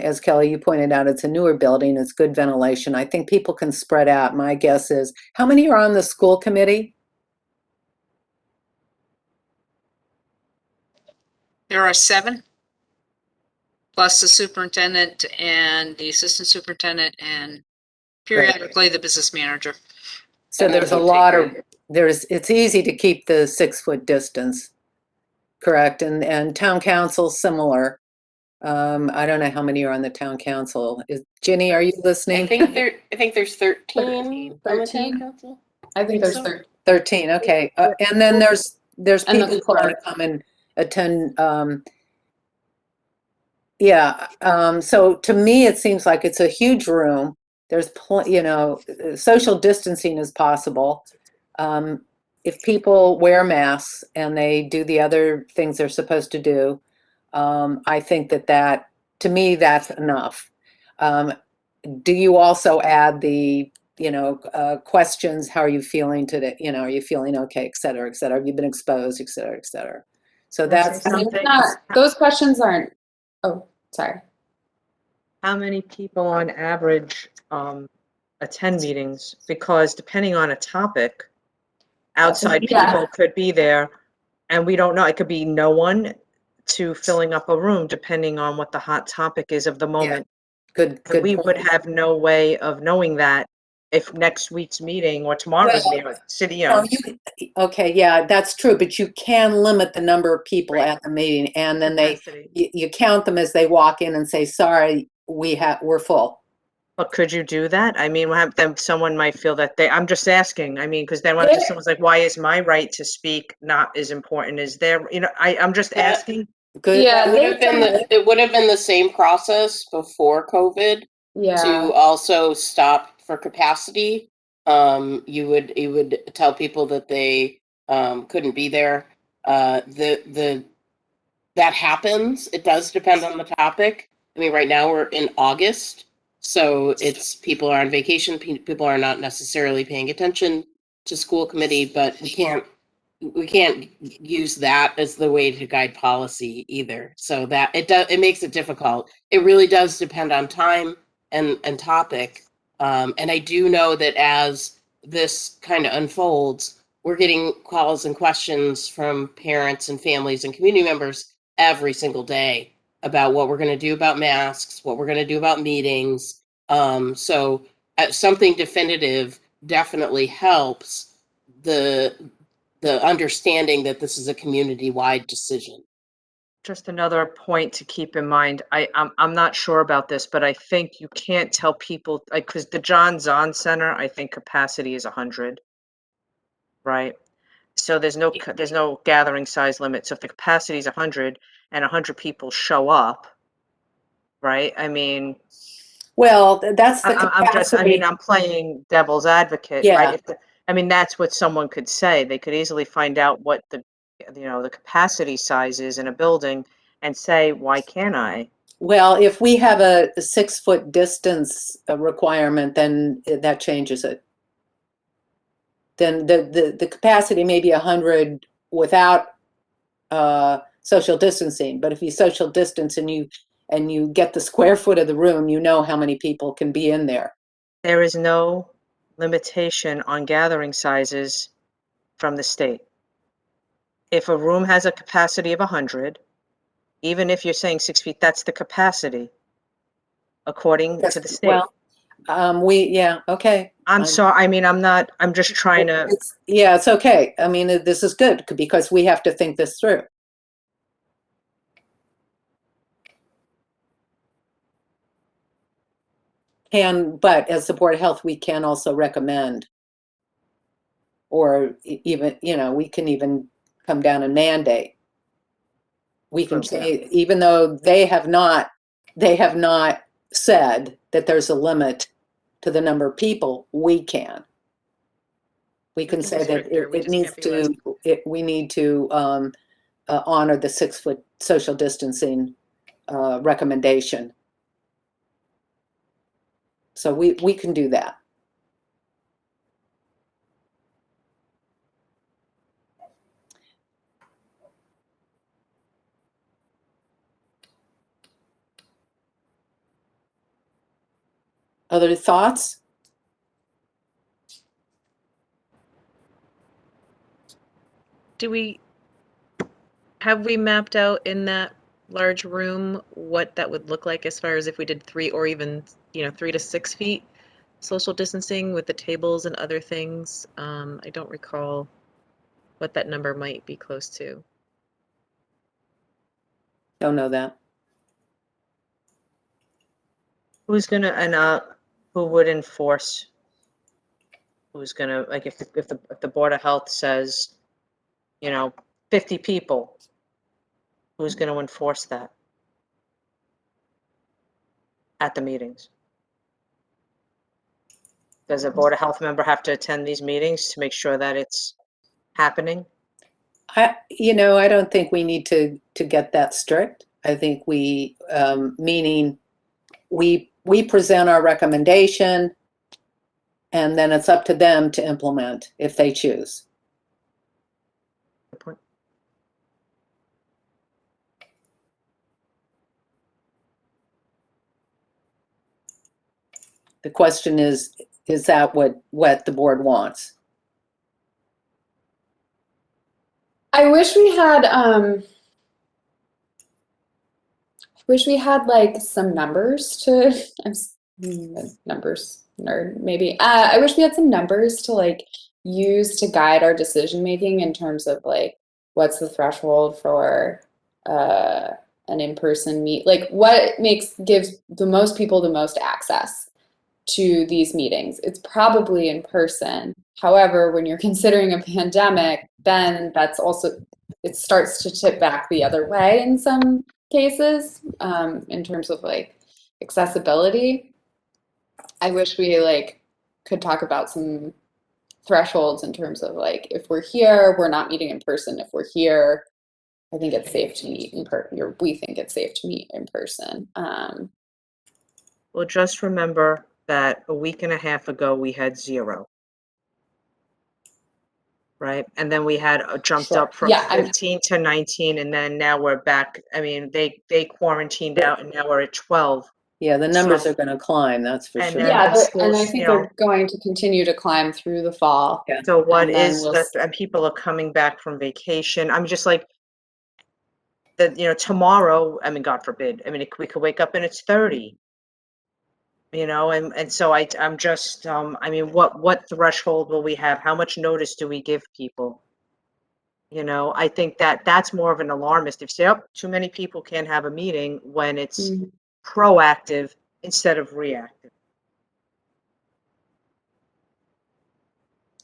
as Kelly, you pointed out, it's a newer building, it's good ventilation. I think people can spread out. My guess is, how many are on the school committee? There are 7, plus the superintendent and the assistant superintendent, and periodically the business manager. So there's a lot of, it's easy to keep the 6-foot distance, correct? And town council, similar. I don't know how many are on the town council. Ginny, are you listening? I think there's 13 on the 13. town council. I think there's so. 13, okay. And then there's And the people who want to come and attend. So to me, it seems like it's a huge room. There's, you know, social distancing is possible. If people wear masks and they do the other things they're supposed to do, I think that to me, that's enough. Do you also add the, you know, questions? How are you feeling today? You know, are you feeling okay, et cetera, et cetera? Have you been exposed, et cetera, et cetera? So that's those questions aren't. Oh, sorry. How many people on average attend meetings? Because depending on a topic, outside people could be there, and we don't know. It could be no one to filling up a room, depending on what the hot topic is of the moment. good. We point. would have no way of knowing that if next week's meeting or tomorrow's meeting, city. Okay, yeah, that's true, but you can limit the number of people at the meeting, and then you count them as they walk in and say, sorry, we're full. But could you do that? I mean, then someone might feel that I'm just asking. I mean, because then what if someone's like, why is my right to speak not as important as their, I'm just That- asking. Good. Yeah, It would have been the same process before COVID yeah. to also stop for capacity. You would tell people that they couldn't be there. That happens. It does depend on the topic. I mean, right now we're in August, so it's people are on vacation. People are not necessarily paying attention to school committee, but we can't use that as the way to guide policy either. So that it makes it difficult. It really does depend on time and topic. And I do know that as this kind of unfolds, we're getting calls and questions from parents and families and community members every single day about what we're going to do about masks, what we're going to do about meetings. So something definitive definitely helps the understanding that this is a community-wide decision. Just another point to keep in mind. I'm not sure about this, but I think you can't tell people, like, because the John Zahn Center, I think capacity is 100, right? So there's no gathering size limit. So if the capacity is 100 and 100 people show up, right? I mean, Well, that's the I'm just, I mean, capacity. I'm playing devil's advocate, Yeah. right? I mean, that's what someone could say. They could easily find out what the capacity size is in a building and say, why can't I? Well, if we have a 6-foot distance requirement, then that changes it. Then the capacity may be 100 without social distancing, but if you social distance and you get the square foot of the room, you know how many people can be in there. There is no limitation on gathering sizes from the state. If a room has a capacity of 100, even if you're saying 6 feet, that's the capacity according to the state. Well, yeah, okay. I'm sorry. I mean, I'm just trying to. Yeah, it's okay. I mean, this is good because we have to think this through. But as the Board of Health, we can also recommend, or even, we can even come down and mandate. We can say, even though they have not said that there's a limit to the number of people, we can can say be that stricter, we it just needs can't be we need to honor the 6-foot social distancing recommendation. So we can do that. Other thoughts? Have we mapped out in that large room what that would look like as far as if we did 3 or even 3 to 6 feet social distancing with the tables and other things? I don't recall what that number might be close to. Don't know that. Who's gonna who would enforce? Who's gonna, like, if the Board of Health says, 50 people, who's gonna enforce that at the meetings? Does a Board of Health member have to attend these meetings to make sure that it's happening? I don't think we need to get that strict. I think meaning we present our recommendation, and then it's up to them to implement if they choose. Good point. The question is that what the board wants? I wish we had like some numbers to I'm a numbers nerd maybe. I wish we had some numbers to like use to guide our decision making in terms of like what's the threshold for an in-person meet, like what gives the most people the most access. to these meetings. It's probably in person. However, when you're considering a pandemic, then that's also, it starts to tip back the other way in some cases, in terms of like accessibility. I wish we like could talk about some thresholds in terms of like, if we're here, we're not meeting in person. If we're here, I think it's safe to meet in person, or we think it's safe to meet in person. Well, just remember that a week and a half ago, we had 0. Right? And then we had jumped Sure. up from Yeah, 15 to 19, and then now we're back. I mean, they quarantined out, and now we're at 12. Yeah, the numbers So- are going to climb, that's for And sure. then- yeah, the and I schools, think you know. they're going to continue to climb through the fall. Yeah. So what And then is we'll the, and people are coming back from vacation. I'm just like, that, you know, tomorrow, I mean, God forbid, I mean, we could wake up and it's 30. You know, and so I'm just, I mean, what threshold will we have? How much notice do we give people? You know, I think that that's more of an alarmist. If you say, oh, too many people can't have a meeting, when it's Mhm. proactive instead of reactive.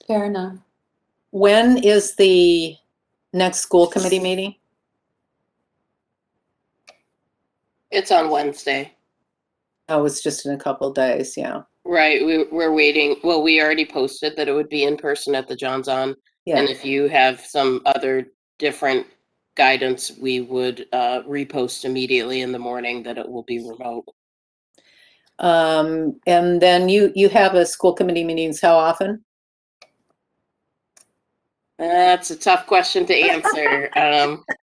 Fair enough. When is the next school committee meeting? It's on Wednesday. Oh, it's just in a couple days, yeah. Right, we're waiting. Well, we already posted that it would be in person at the John's On. Yeah. And if you have some other different guidance, we would repost immediately in the morning that it will be remote. And then you have a school committee meetings how often? That's a tough question to answer.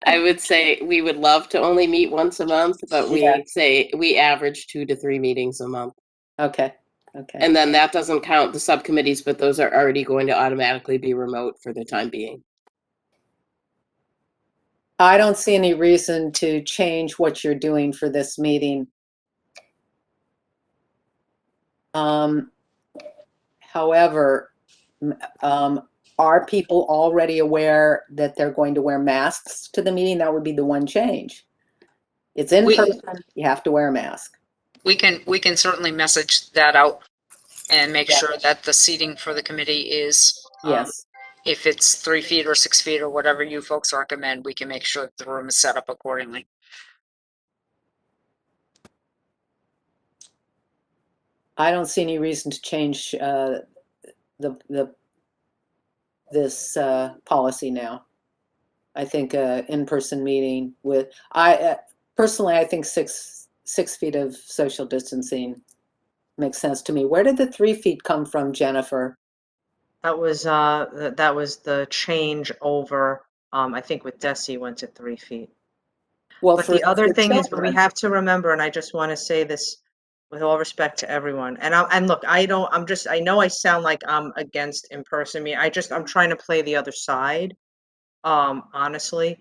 I would say we would love to only meet once a month, but we Yeah. say we average 2 to 3 meetings a month. Okay, okay. And then that doesn't count the subcommittees, but those are already going to automatically be remote for the time being. I don't see any reason to change what you're doing for this meeting. However, are people already aware that they're going to wear masks to the meeting? That would be the one change. It's in person, you have to wear a mask. We can certainly message that out and make Yeah. sure that the seating for the committee is, Yes. if it's 3 feet or 6 feet or whatever you folks recommend, we can make sure that the room is set up accordingly. I don't see any reason to change this policy now. I think in-person meeting with, personally, I think six feet of social distancing makes sense to me. Where did the 3 feet come from, Jennifer? That was the change over, I think with Desi went to 3 feet. Well, But for the other for thing is, but we children. have to remember, and I just want to say this with all respect to everyone. And look, I know I sound like I'm against in-person meeting. I'm trying to play the other side, honestly.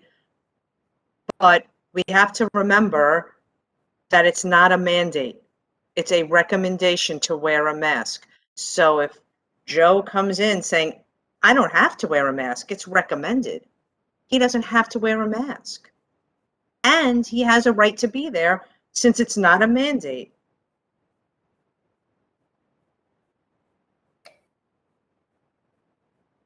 But we have to remember that it's not a mandate. It's a recommendation to wear a mask. So if Joe comes in saying, I don't have to wear a mask, it's recommended. He doesn't have to wear a mask. And he has a right to be there since it's not a mandate.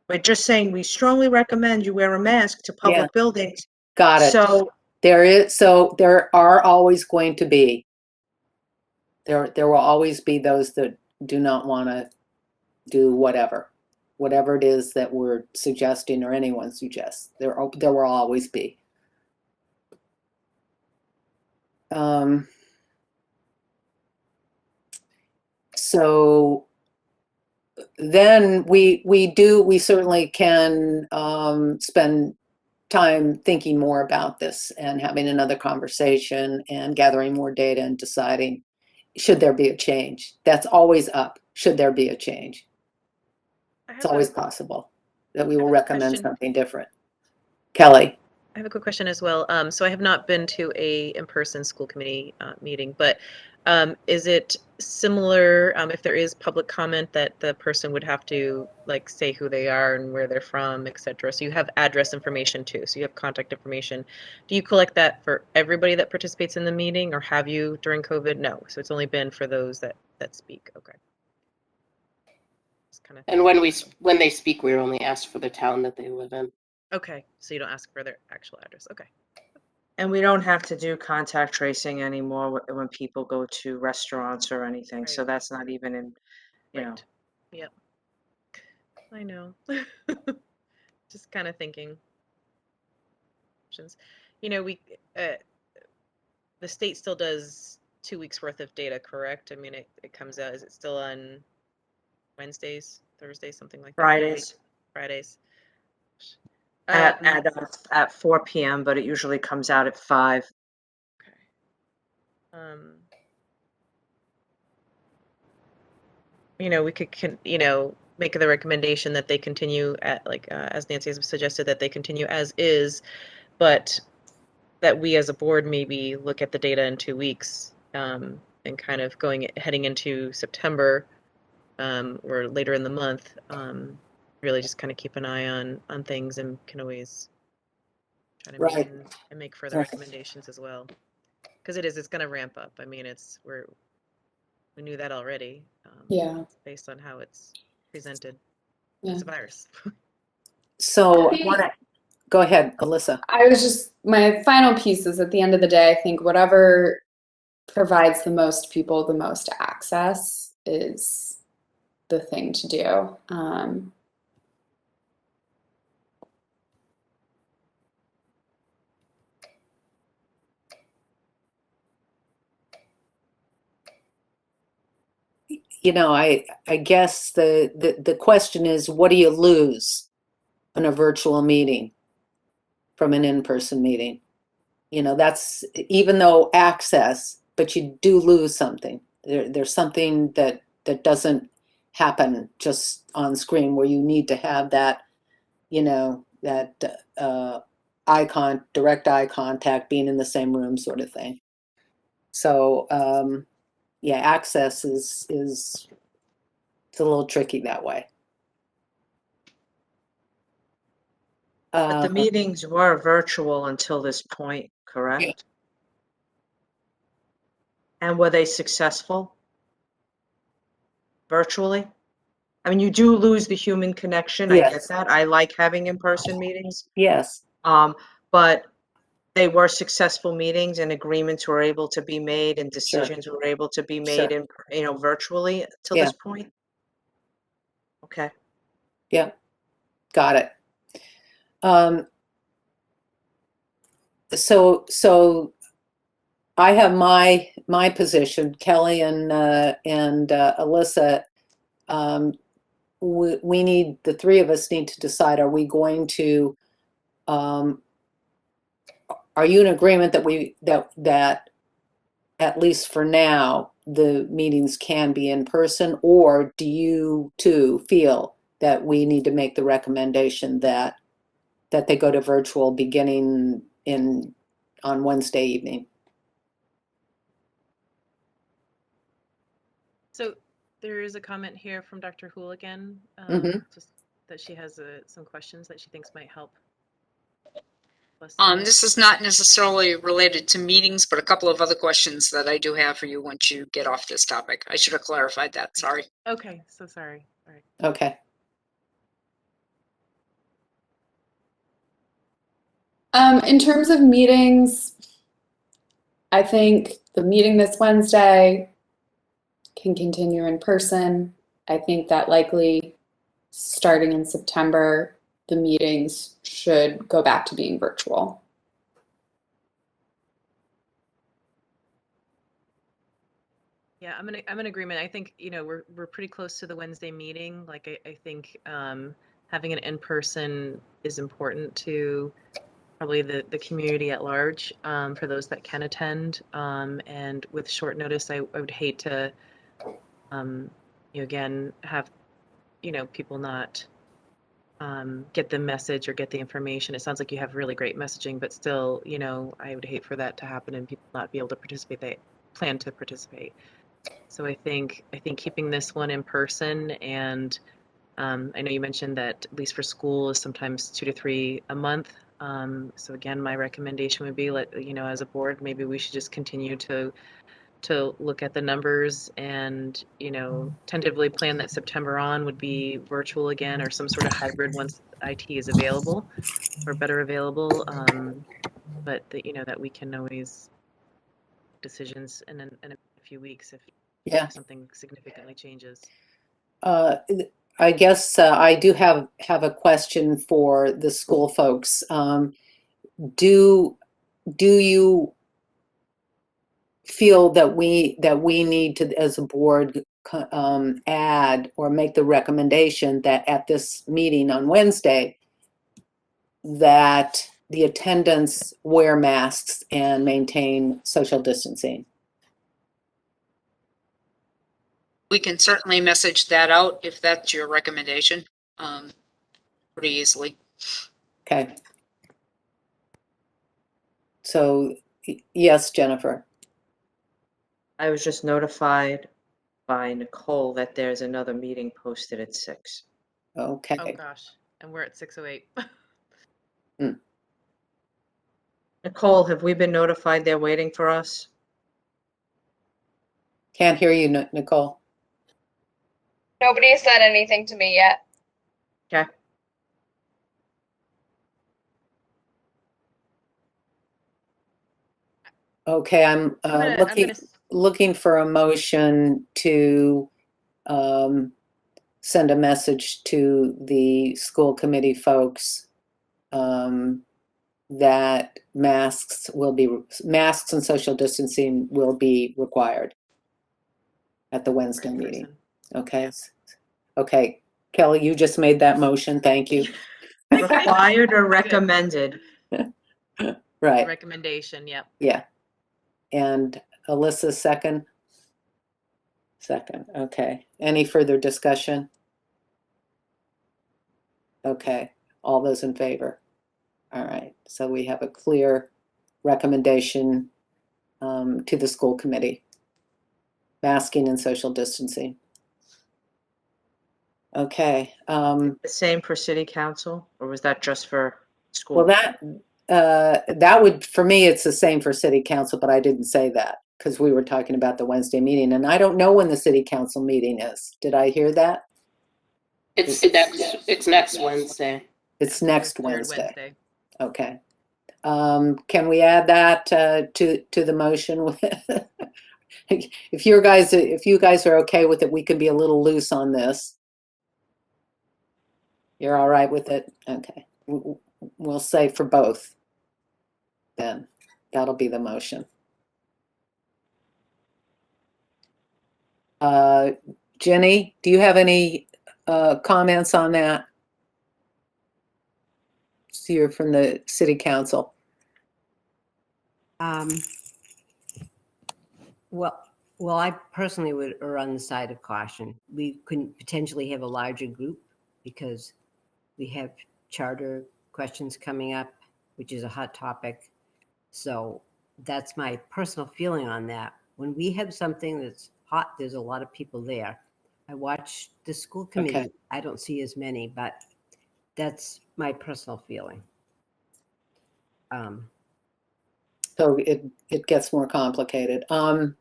We're just saying we strongly recommend you wear a mask to public buildings. Got it. So There are always going to be, there will always be those that do not want to do whatever it is that we're suggesting or anyone suggests. There will always be. So then we certainly can spend time thinking more about this and having another conversation and gathering more data and deciding, should there be a change? That's always up. Should there be a change? It's always possible that we will recommend something different. Kelly. I have a quick question as well. So I have not been to a in-person school committee meeting, but is it similar, if there is public comment, that the person would have to like say who they are and where they're from, et cetera? So you have address information too, so you have contact information. Do you collect that for everybody that participates in the meeting, or have you during COVID? No, so it's only been for those that speak. Okay. kind of. And when they speak, we're only asked for the town that they live in. Okay, so you don't ask for their actual address. Okay. And we don't have to do contact tracing anymore when people go to restaurants or anything. So Right. that's not even in, you know. Right. Yep. I know. Just kind of thinking. Options. You know, the state still does 2 weeks worth of data, correct? I mean, it comes out, is it still on Wednesdays, Thursdays, something like that? Fridays Fridays. at 4 p.m., but it usually comes out at 5. Okay. You know, we could, you know, make the recommendation that they continue at, like, as Nancy has suggested, that they continue as is, but that we as a board maybe look at the data in 2 weeks, and kind of heading into September, or later in the month, really just kind of keep an eye on things, and can always try to meet Right. and make further Right. recommendations as well. Because it's going to ramp up. I mean, we knew that already. Yeah. Based on how it's presented. Yeah. It's a virus. So I think- go ahead, Alyssa. My final piece is, at the end of the day, I think whatever provides the most people the most access is the thing to do. You know, I guess the question is, what do you lose in a virtual meeting from an in-person meeting? You know, that's, even though access, but you do lose something. There's something that doesn't happen just on screen, where you need to have that, you know, that direct eye contact, being in the same room, sort of thing. So yeah, access is it's a little tricky that way. But the meetings were virtual until this point, correct? And were they successful virtually? I mean, you do lose the human connection. I get Yes. that. I like having in-person meetings. Yes. But they were successful meetings, and agreements were able to be made, and decisions were able to be made Sure. in, virtually till Yeah. this point. Okay. Yeah. Got it. So I have my position. Kelly and Alyssa, we need, the three of us need to decide, are we going to, are you in agreement that at least for now, the meetings can be in person, or do you too feel that we need to make the recommendation that they go to virtual beginning on Wednesday evening? So there is a comment here from Dr. Hooligan, just that she has some questions that she thinks might help. This is not necessarily related to meetings, but a couple of other questions that I do have for you once you get off this topic. I should have clarified that. Sorry. Okay, so sorry. All right. Okay. In terms of meetings, I think the meeting this Wednesday can continue in person. I think that likely starting in September, the meetings should go back to being virtual. Yeah, I'm in agreement. I think, you know, we're pretty close to the Wednesday meeting. Like, I think having an in-person is important to probably the community at large, for those that can attend. And with short notice, I would hate to, again, have, people not get the message or get the information. It sounds like you have really great messaging, but still, I would hate for that to happen and people not be able to participate. They plan to participate. So I think keeping this one in person, and I know you mentioned that at least for school is sometimes 2 to 3 a month. So again, my recommendation would be, as a board, maybe we should just continue to to look at the numbers and, tentatively plan that September on would be virtual again or some sort of hybrid once IT is available or better available. But that we can always decisions in a few weeks if Yeah. something significantly changes. I guess I do have a question for the school folks. Do you feel that we need to, as a board, add or make the recommendation that at this meeting on Wednesday, that the attendants wear masks and maintain social distancing? We can certainly message that out if that's your recommendation, pretty easily. Okay. So, yes, Jennifer. I was just notified by Nicole that there's another meeting posted at 6. Okay. Oh gosh, and we're at 6:08. Nicole, have we been notified they're waiting for us? Can't hear you, Nicole. Nobody said anything to me yet. Okay. Okay, I'm looking for a motion to send a message to the school committee folks that masks and social distancing will be required at the Wednesday In meeting. person. Okay. Okay, Kelly, you just made that motion. Thank you. Required or recommended? Right. Recommendation, yep. Yeah. And Alyssa, second? Second, okay. Any further discussion? Okay, all those in favor? All right, so we have a clear recommendation to the school committee. Masking and social distancing. Okay. The same for city council, or was that just for school? Well, that would, for me, it's the same for city council, but I didn't say that because we were talking about the Wednesday meeting, and I don't know when the city council meeting is. Did I hear that? It's next Wednesday. It's next Third Wednesday. Okay. Can we add that to the motion? If you guys are okay with it, we can be a little loose on this. You're all right with it? Okay. We'll say for both. Then that'll be the motion. Jenny, do you have any comments on that? So you're from the city council. Well, I personally would err on the side of caution. We couldn't potentially have a larger group because we have charter questions coming up, which is a hot topic. So that's my personal feeling on that. When we have something that's hot, there's a lot of people there. I watch the school committee. Okay. I don't see as many, but that's my personal feeling. So it gets more complicated. And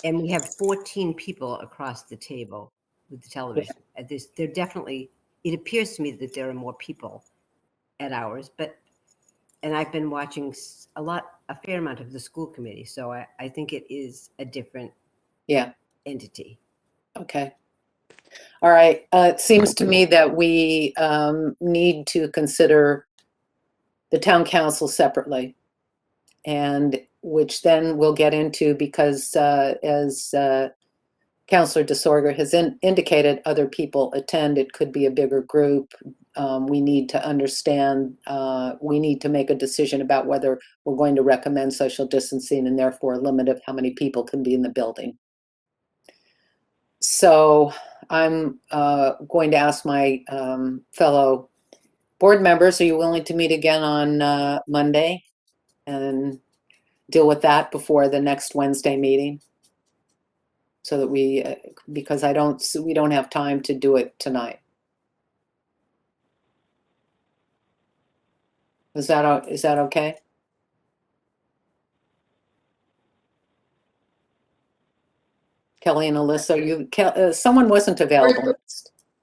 we have 14 people across the table with the television. There definitely, it appears to me that there are more people at ours, and I've been watching a fair amount of the school committee. So I think it is a different entity. Okay. All right. It seems to me that we need to consider the town council separately, and which then we'll get into because as Councillor DeSorger has indicated, other people attend. It could be a bigger group. We need to understand, we need to make a decision about whether we're going to recommend social distancing and therefore limit how many people can be in the building. So I'm going to ask my fellow board members, are you willing to meet again on Monday and deal with that before the next Wednesday meeting? So that because we don't have time to do it tonight. Is that okay? Kelly and Alyssa, someone wasn't available.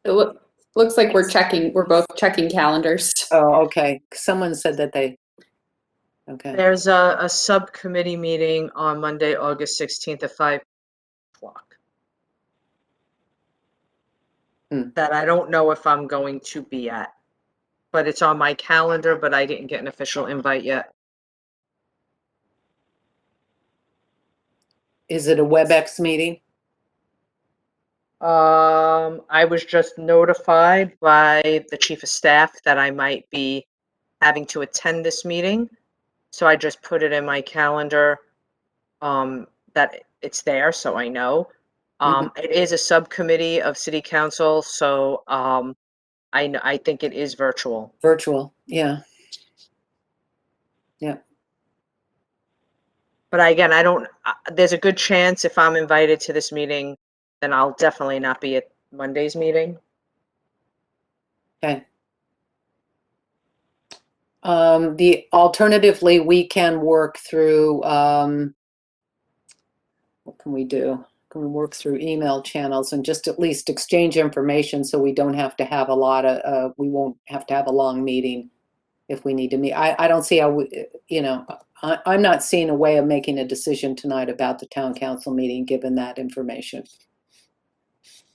It looks like we're both checking calendars. Oh, okay. Someone said that okay. There's a subcommittee meeting on Monday, August 16th at 5 o'clock. That I don't know if I'm going to be at, but it's on my calendar, but I didn't get an official invite yet. Is it a WebEx meeting? I was just notified by the chief of staff that I might be having to attend this meeting. So I just put it in my calendar, that it's there, so I know. It is a subcommittee of city council, so, I think it is virtual. Virtual, yeah. Yeah. But again, there's a good chance if I'm invited to this meeting, then I'll definitely not be at Monday's meeting. Okay. Alternatively, we can work through, what can we do? Can we work through email channels and just at least exchange information so we don't have to have we won't have to have a long meeting if we need to meet. I don't see how I'm not seeing a way of making a decision tonight about the town council meeting, given that information.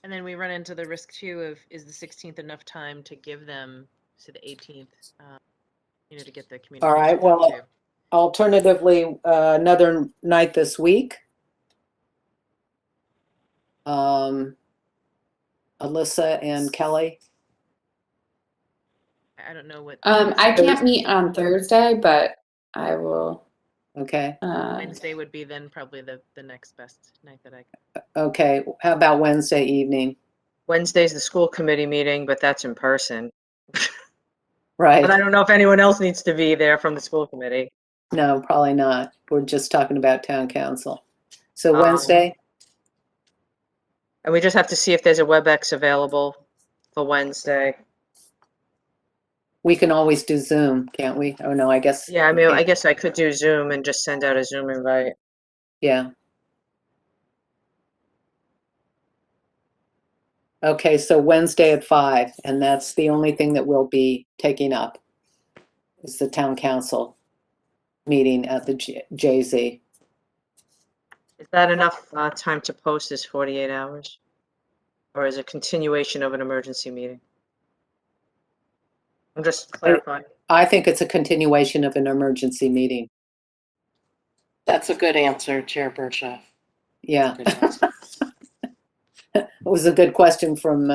And then we run into the risk too of, is the 16th enough time to give them to the 18th, to get the communication. All right, well, too. Alternatively, another night this week. Alyssa and Kelly. I don't know what. I can't meet on Thursday, but I will. Okay. Wednesday would be then probably the next best night that I could. Okay, how about Wednesday evening? Wednesday's the school committee meeting, but that's in person. Right. But I don't know if anyone else needs to be there from the school committee. No, probably not. We're just talking about town council. So Wednesday? And we just have to see if there's a WebEx available for Wednesday. We can always do Zoom, can't we? Oh, no, I guess. Yeah, I mean, I guess I could do Zoom and just send out a Zoom invite. Yeah. Okay, so Wednesday at 5, and that's the only thing that we'll be taking up is the town council meeting at the JZ. Is that enough time to post this 48 hours? Or is it a continuation of an emergency meeting? I'm just clarifying. I think it's a continuation of an emergency meeting. That's a good answer, Chair Bershoff. Yeah. Good answer. It was a good question from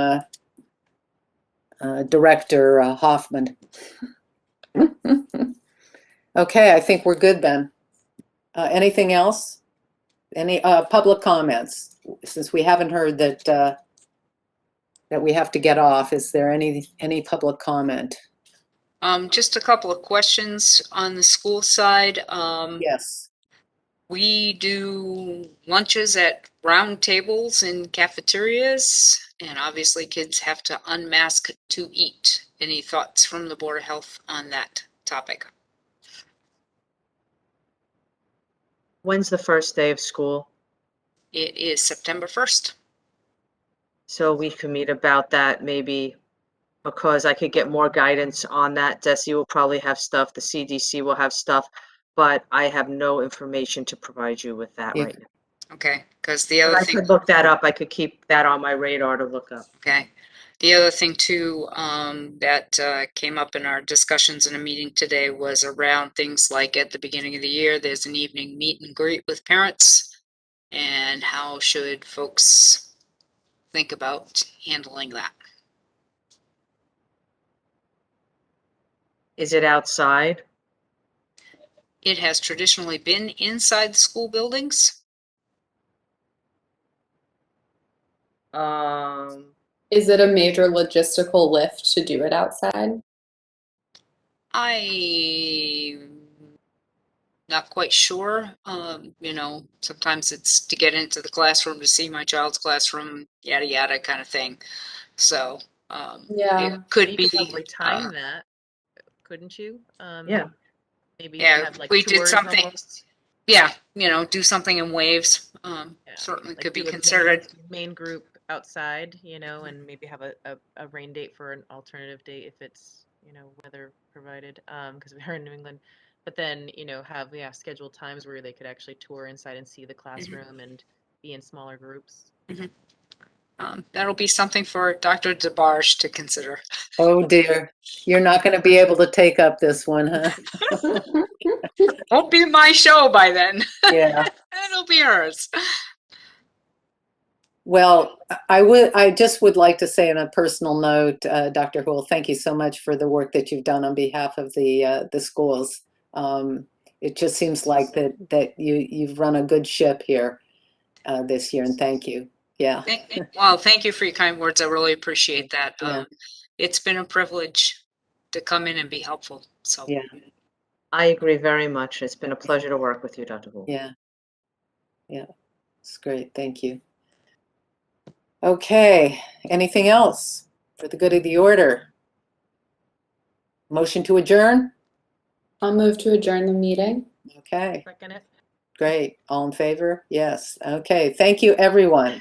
Director Hoffman. Okay, I think we're good then. Anything else? Any public comments? Since we haven't heard that that we have to get off, is there any public comment? Just a couple of questions on the school side. Yes. We do lunches at round tables in cafeterias, and obviously kids have to unmask to eat. Any thoughts from the Board of Health on that topic? When's the first day of school? It is September 1st. So we could meet about that maybe, because I could get more guidance on that. DESE will probably have stuff, the CDC will have stuff, but I have no information to provide you with that right now. Okay, because the But other I thing. could look that up. I could keep that on my radar to look up. Okay. The other thing too, that came up in our discussions in a meeting today was around things like at the beginning of the year, there's an evening meet and greet with parents, and how should folks think about handling that? Is it outside? It has traditionally been inside the school buildings. Is it a major logistical lift to do it outside? I'm not quite sure. Sometimes it's to get into the classroom to see my child's classroom, yada yada kind of thing. So Yeah. it could You be could probably time that, couldn't you? Yeah. Maybe Yeah, have like we did tours something. almost. Yeah, do something in waves. Yeah, certainly like could be do a considered. main group outside, and maybe have a rain date for an alternative date if it's, weather provided, because we are in New England. But then, have, scheduled times where they could actually tour inside and see the classroom and be in smaller groups. That'll be something for Dr. DeBarge to consider. Oh dear, you're not going to be able to take up this one, huh? Won't be my show by then. Yeah. It'll be hers. Well, I just would like to say on a personal note, Dr. Houle, thank you so much for the work that you've done on behalf of the schools. It just seems like that you've run a good ship here this year, and thank you. Yeah. Well, thank you for your kind words. I really appreciate that. Yeah. It's been a privilege to come in and be helpful. So Yeah. I agree very much. It's been a pleasure to work with you, Dr. Houle. Yeah. Yeah. It's great. Thank you. Okay. Anything else for the good of the order? Motion to adjourn? I'll move to adjourn the meeting. Okay. Second it. Great. All in favor? Yes. Okay. Thank you, everyone.